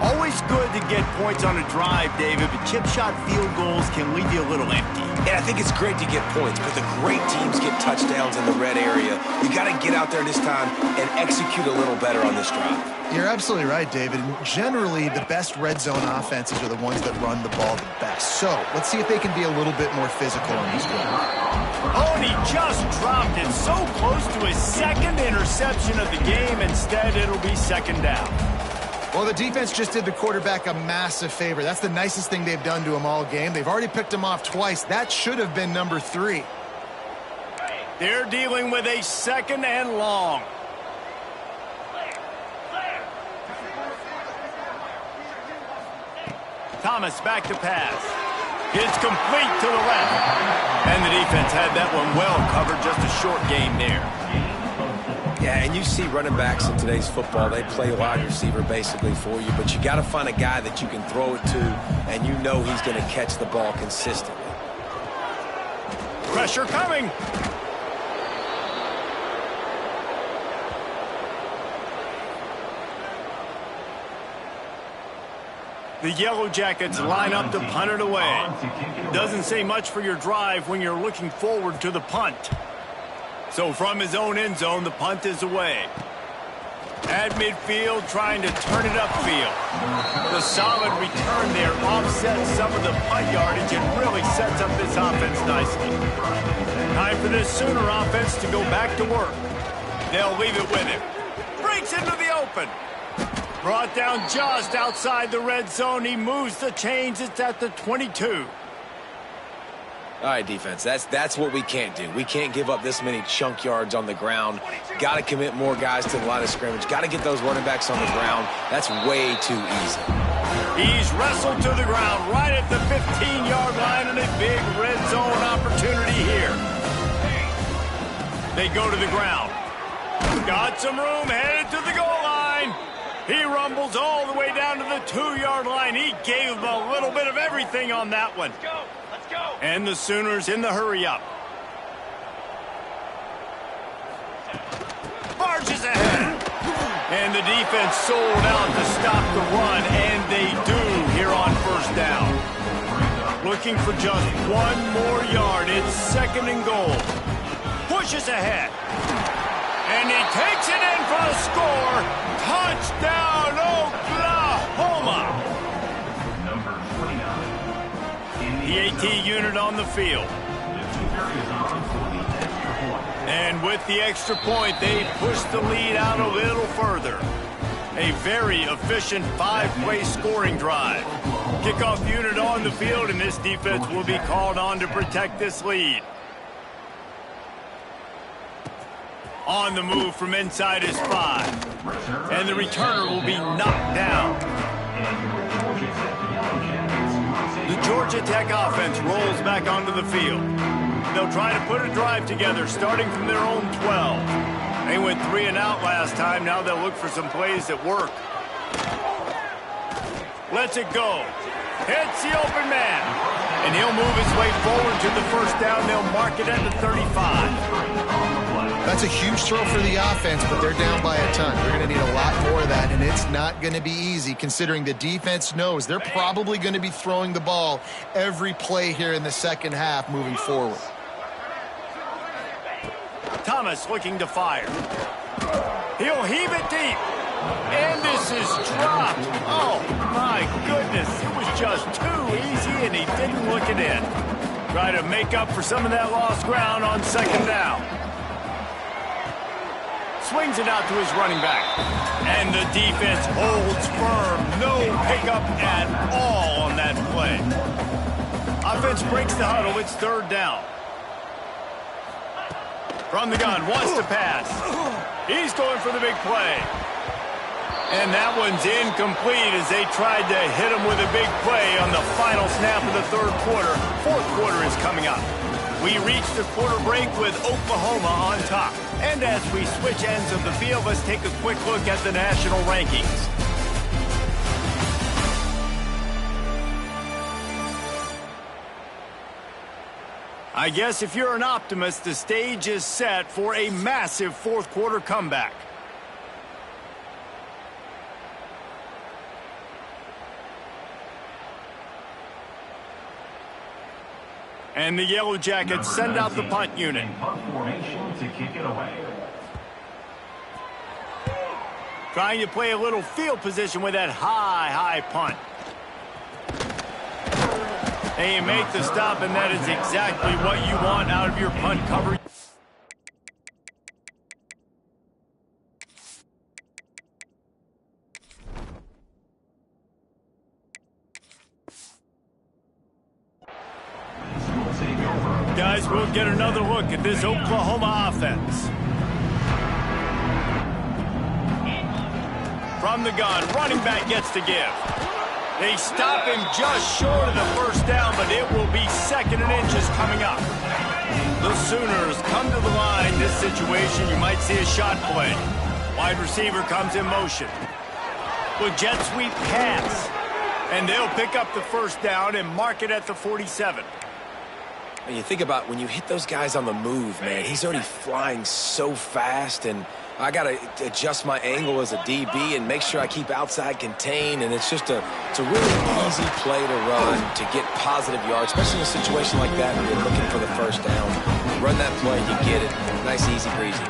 Always good to get points on a drive, David, but chip shot field goals can leave you a little empty. Yeah, I think it's great to get points, but the great teams get touchdowns in the red area. You got to get out there this time and execute a little better on this drive. You're absolutely right, David. And generally, the best red zone offenses are the ones that run the ball the best. So let's see if they can be a little bit more physical on this drive. Oh, and he just dropped it so close to his 2nd interception of the game. Instead, it'll be 2nd down. Well, the defense just did the quarterback a massive favor. That's the nicest thing they've done to him all game. They've already picked him off twice. That should have been number 3. They're dealing with a 2nd and long. Thomas back to pass. It's complete to the left. And the defense had that one well covered. Just a short gain there. Yeah, and you see running backs in today's football, they play wide receiver basically for you, but you got to find a guy that you can throw it to, and you know he's going to catch the ball consistently. Pressure coming. The Yellow Jackets line up to punt it away. Doesn't say much for your drive when you're looking forward to the punt. So from his own end zone, the punt is away. At midfield, trying to turn it upfield. The solid return there offsets some of the punt yardage and really sets up this offense nicely. Time for this Sooner offense to go back to work. They'll leave it with him. Breaks into the open. Brought down just outside the red zone. He moves the chains. It's at the 22. All right, defense, that's what we can't do. We can't give up this many chunk yards on the ground. Got to commit more guys to the line of scrimmage. Got to get those running backs on the ground. That's way too easy. He's wrestled to the ground right at the 15-yard line, and a big red zone opportunity here. They go to the ground. Got some room, headed to the goal line. He rumbles all the way down to the 2-yard line. He gave a little bit of everything on that one. Let's go. And the Sooners in the hurry-up. Barges ahead. And the defense sold out to stop the run, and they do here on first down. Looking for just one more yard. It's second and goal. Pushes ahead. And he takes it in for a score. Touchdown, Oklahoma. Number 29. The AT unit on the field. And with the extra point, they push the lead out a little further. A very efficient 5-play scoring drive. Kickoff unit on the field, and this defense will be called on to protect this lead. On the move from inside his 5. And the returner will be knocked down. The Georgia Tech offense rolls back onto the field. They'll try to put a drive together, starting from their own 12. They went 3 and out last time. Now they'll look for some plays that work. Lets it go. Hits the open man. And he'll move his way forward to the first down. They'll mark it at the 35. That's a huge throw for the offense, but they're down by a ton. They're going to need a lot more of that, and it's not going to be easy considering the defense knows they're probably going to be throwing the ball every play here in the second half moving forward. Thomas looking to fire. He'll heave it deep. And this is dropped. Oh, my goodness. It was just too easy, and he didn't look it in. Try to make up for some of that lost ground on second down. Swings it out to his running back. And the defense holds firm. No pickup at all on that play. Offense breaks the huddle. It's third down. From the gun, wants to pass. He's going for the big play. And that one's incomplete as they tried to hit him with a big play on the final snap of the third quarter. Fourth quarter is coming up. We reach the quarter break with Oklahoma on top. And as we switch ends of the field, let's take a quick look at the national rankings. I guess if you're an optimist, the stage is set for a massive fourth quarter comeback. And the Yellow Jackets send out the punt unit. Punt formation to kick it away. Trying to play a little field position with that high punt. They make the stop, and that is exactly what you want out of your punt coverage. Guys, we'll get another look at this Oklahoma offense. From the gun, running back gets to give. They stop him just short of the first down, but it will be second and inches coming up. The Sooners come to the line. This situation, you might see a shot play. Wide receiver comes in motion. With jet sweep pass. And they'll pick up the first down and mark it at the 47. And you think about when you hit those guys on the move, man, he's already flying so fast, and I got to adjust my angle as a DB and make sure I keep outside contained, and it's a really easy play to run to get positive yards, especially in a situation like that when you're looking for the first down. Run that play, you get it. Nice, easy, breezy.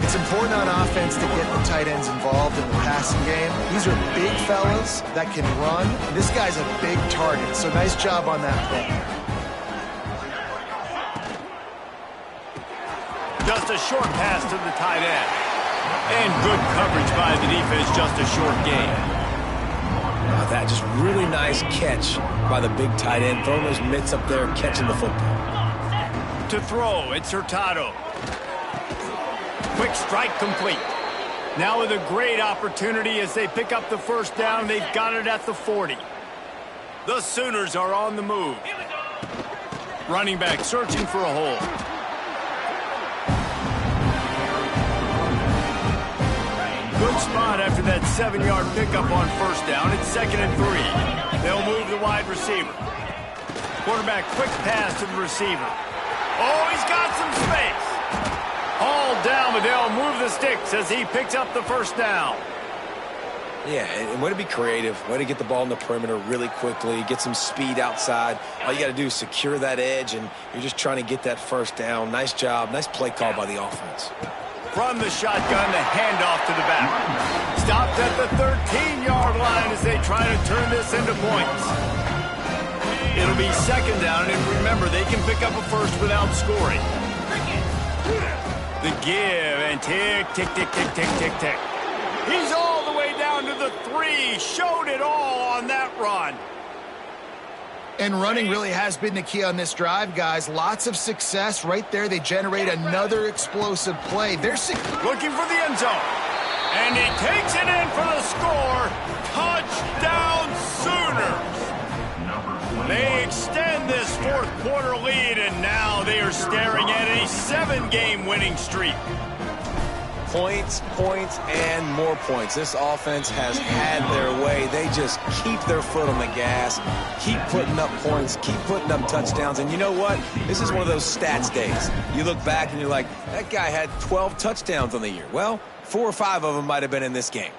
It's important on offense to get the tight ends involved in the passing game. These are big fellas that can run. This guy's a big target, so nice job on that play. Just a short pass to the tight end. And good coverage by the defense, just a short gain. That just really nice catch by the big tight end, throwing those mitts up there and catching the football. to throw. It's Hurtado. Quick strike complete. Now with a great opportunity as they pick up the first down. They've got it at the 40. The Sooners are on the move. Running back searching for a hole. Good spot after that 7-yard pickup on first down. It's 2nd and 3. They'll move the wide receiver. Quarterback quick pass to the receiver. Oh, he's got some space. Hauled down, but they'll move the sticks as he picks up the first down. Yeah, and way to be creative. Way to get the ball in the perimeter really quickly. Get some speed outside. All you got to do is secure that edge, and you're just trying to get that first down. Nice job. Nice play call by the offense. From the shotgun, the handoff to the back. Stopped at the 13-yard line as they try to turn this into points. It'll be 2nd down, and remember, they can pick up a first without scoring. The give, and tick, tick, tick, tick, tick, tick, tick. He's all the way down to the 3. Showed it all on that run. And running really has been the key on this drive, guys. Lots of success right there. They generate another explosive play. They're looking for the end zone. And he takes it in for the score. Touchdown Sooners. They extend this 4th quarter lead, and now they are staring at a 7-game winning streak. Points, points, and more points. This offense has had their way. They just keep their foot on the gas, keep putting up points, keep putting up touchdowns. And you know what? This is one of those stats days. You look back and you're like, that guy had 12 touchdowns on the year. Well, 4 or 5 of them might have been in this game.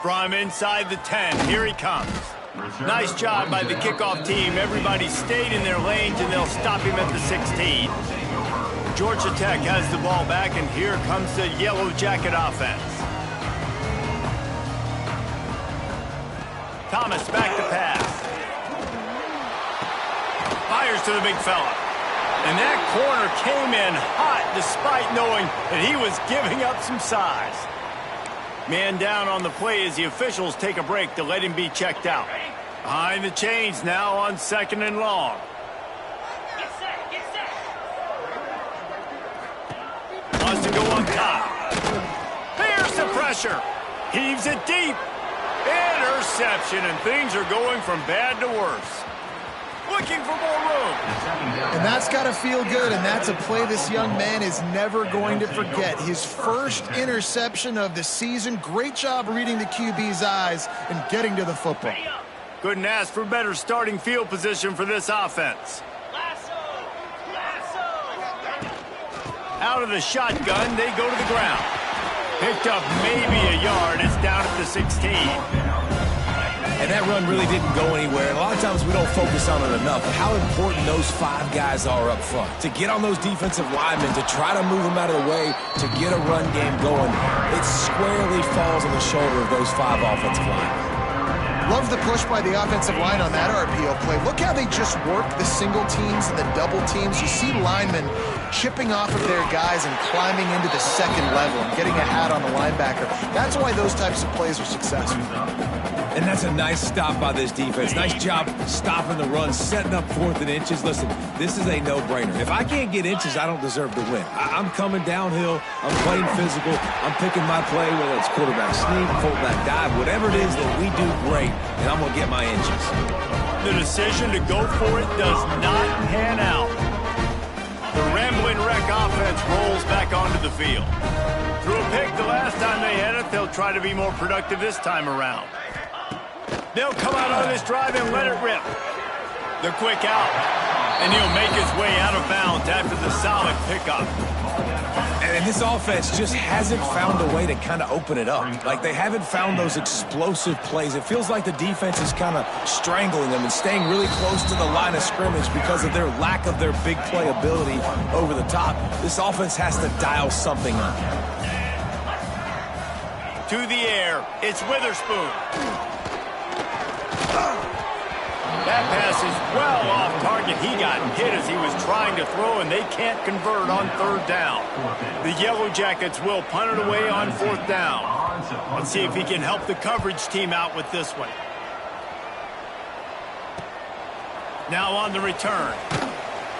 From inside the 10, here he comes. Nice job by the kickoff team. Everybody stayed in their lanes, and they'll stop him at the 16. Georgia Tech has the ball back, and here comes the Yellow Jacket offense. Thomas back to pass. Fires to the big fella. And that corner came in hot despite knowing that he was giving up some size. Man down on the play as the officials take a break to let him be checked out. Behind the chains now on 2nd and long. Wants to go on top. Here's the pressure. Heaves it deep. Interception, and things are going from bad to worse. Looking for more room. And that's got to feel good, and that's a play this young man is never going to forget. His first interception of the season. Great job reading the QB's eyes and getting to the football. Couldn't ask for better starting field position for this offense. Out of the shotgun, they go to the ground. Picked up maybe a yard. It's down at the 16. And that run really didn't go anywhere. And a lot of times we don't focus on it enough. How important those 5 guys are up front. To get on those defensive linemen, to try to move them out of the way, to get a run game going. It squarely falls on the shoulder of those 5 offensive linemen. Love the push by the offensive line on that RPO play. Look how they just work the single teams and the double teams. You see linemen chipping off of their guys and climbing into the 2nd level and getting a hat on the linebacker. That's why those types of plays are successful. And that's a nice stop by this defense. Nice job stopping the run, setting up 4th and inches. Listen, this is a no-brainer. If I can't get inches, I don't deserve to win. I'm coming downhill. I'm playing physical. I'm picking my play, whether it's quarterback sneak, fullback dive, whatever it is that we do great, and I'm going to get my inches. The decision to go for it does not pan out. The Ramblin' Wreck offense rolls back onto the field. Threw a pick the last time they had it. They'll try to be more productive this time around. They'll come out on this drive and let it rip. The quick out. And he'll make his way out of bounds after the solid pickup. And this offense just hasn't found a way to kind of open it up. Like, they haven't found those explosive plays. It feels like the defense is kind of strangling them and staying really close to the line of scrimmage because of their lack of their big play ability over the top. This offense has to dial something up. To the air, it's Witherspoon. That pass is well off target. He got hit as he was trying to throw, and they can't convert on 3rd down. The Yellow Jackets will punt it away on 4th down. Let's see if he can help the coverage team out with this one. Now on the return.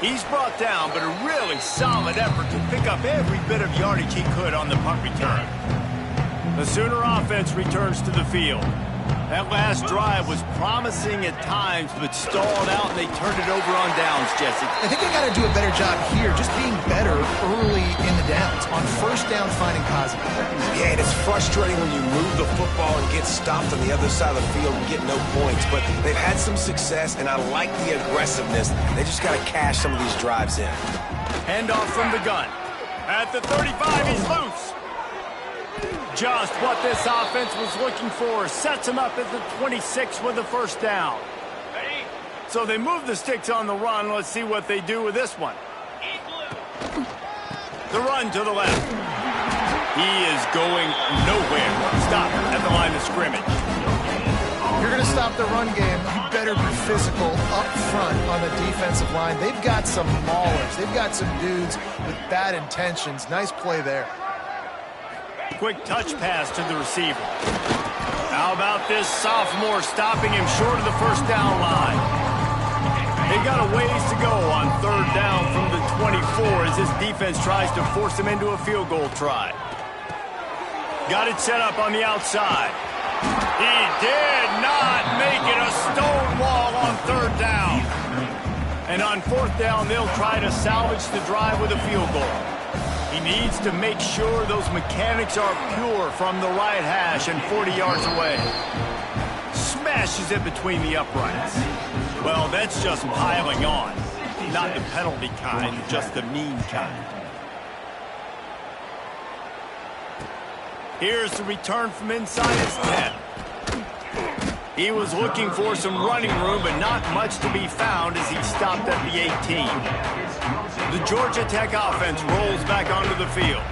He's brought down, but a really solid effort to pick up every bit of yardage he could on the punt return. The Sooner offense returns to the field. That last drive was promising at times, but stalled out, and they turned it over on downs, Jesse. I think they got to do a better job here, just being better early in the downs. On first down, finding positive plays. Yeah, and it's frustrating when you move the football and get stopped on the other side of the field and get no points. But they've had some success, and I like the aggressiveness. They just got to cash some of these drives in. Handoff from the gun. At the 35, he's loose. Just what this offense was looking for. Sets him up at the 26 with a first down. So they move the sticks on the run. Let's see what they do with this one. The run to the left. He is going nowhere. Stop at the line of scrimmage. If you're going to stop the run game, you better be physical up front on the defensive line. They've got some maulers. They've got some dudes with bad intentions. Nice play there. Quick touch pass to the receiver. How about this sophomore stopping him short of the first down line? They got a ways to go on third down from the 24 as this defense tries to force him into a field goal try. Got it set up on the outside. He did not make it a stone wall on third down. And on fourth down, they'll try to salvage the drive with a field goal. He needs to make sure those mechanics are pure from the right hash and 40 yards away. Smashes it between the uprights. Well, that's just piling on. Not the penalty kind, just the mean kind. Here's the return from inside his 10. He was looking for some running room, but not much to be found as he stopped at the 18. The Georgia Tech offense rolls back onto the field.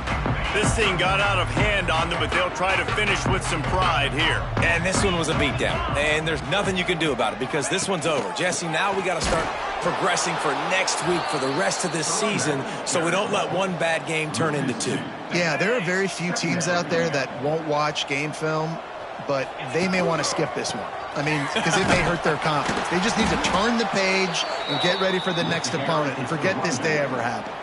This thing got out of hand on them, but they'll try to finish with some pride here. And this one was a beatdown, and there's nothing you can do about it because this one's over. Jesse, now we got to start progressing for next week for the rest of this season so we don't let one bad game turn into two. Yeah, there are very few teams out there that won't watch game film, but they may want to skip this one. I mean, because it may hurt their confidence. They just need to turn the page and get ready for the next opponent and forget this day ever happened.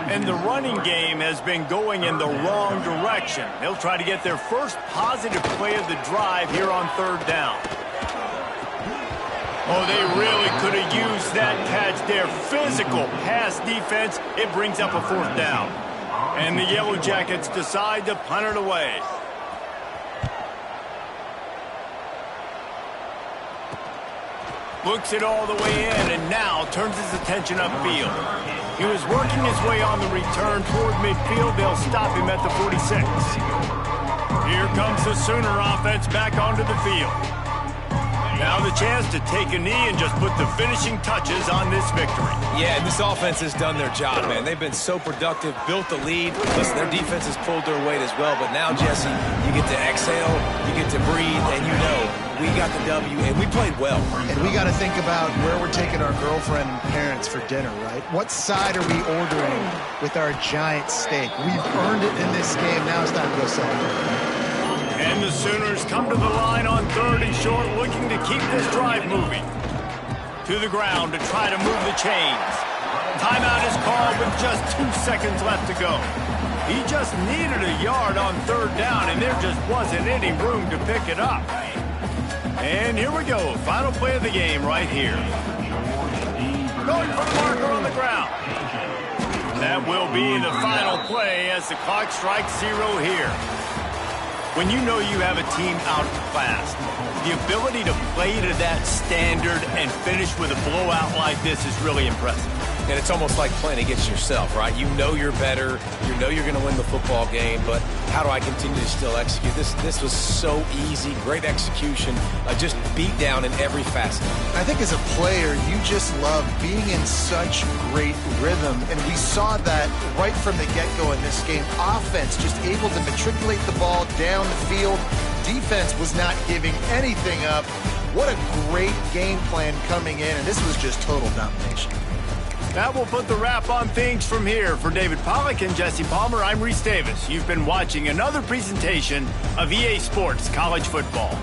And the running game has been going in the wrong direction. They'll try to get their first positive play of the drive here on third down. Oh, they really could have used that catch there. Physical pass defense. It brings up a fourth down. And the Yellow Jackets decide to punt it away. Looks it all the way in and now turns his attention upfield. He was working his way on the return toward midfield. They'll stop him at the 46. Here comes the Sooner offense back onto the field. Now the chance to take a knee and just put the finishing touches on this victory. Yeah, and this offense has done their job, man. They've been so productive, built the lead. Listen, their defense has pulled their weight as well. But now, Jesse, you get to exhale, you get to breathe, and you know we got the W, and we played well. And we got to think about where we're taking our girlfriend and parents for dinner, right? What side are we ordering with our giant steak? We've earned it in this game. Now it's time to go celebrate. And the Sooners come to the line on third and short, looking to keep this drive moving. To the ground to try to move the chains. Timeout is called with just 2 seconds left to go. He just needed a yard on third down, and there just wasn't any room to pick it up. And here we go. Final play of the game right here. Going for the marker on the ground. That will be the final play as the clock strikes 0 here. When you know you have a team outclassed, the ability to play to that standard and finish with a blowout like this is really impressive. And it's almost like playing against yourself, right? You know you're better. You know you're going to win the football game, but how do I continue to still execute? This was so easy, great execution, just beat down in every facet. I think as a player, you just love being in such great rhythm, and we saw that right from the get-go in this game. Offense just able to matriculate the ball down the field. Defense was not giving anything up. What a great game plan coming in, and this was just total domination. That will put the wrap on things from here. For David Pollack and Jesse Palmer, I'm Reese Davis. You've been watching another presentation of EA Sports College Football.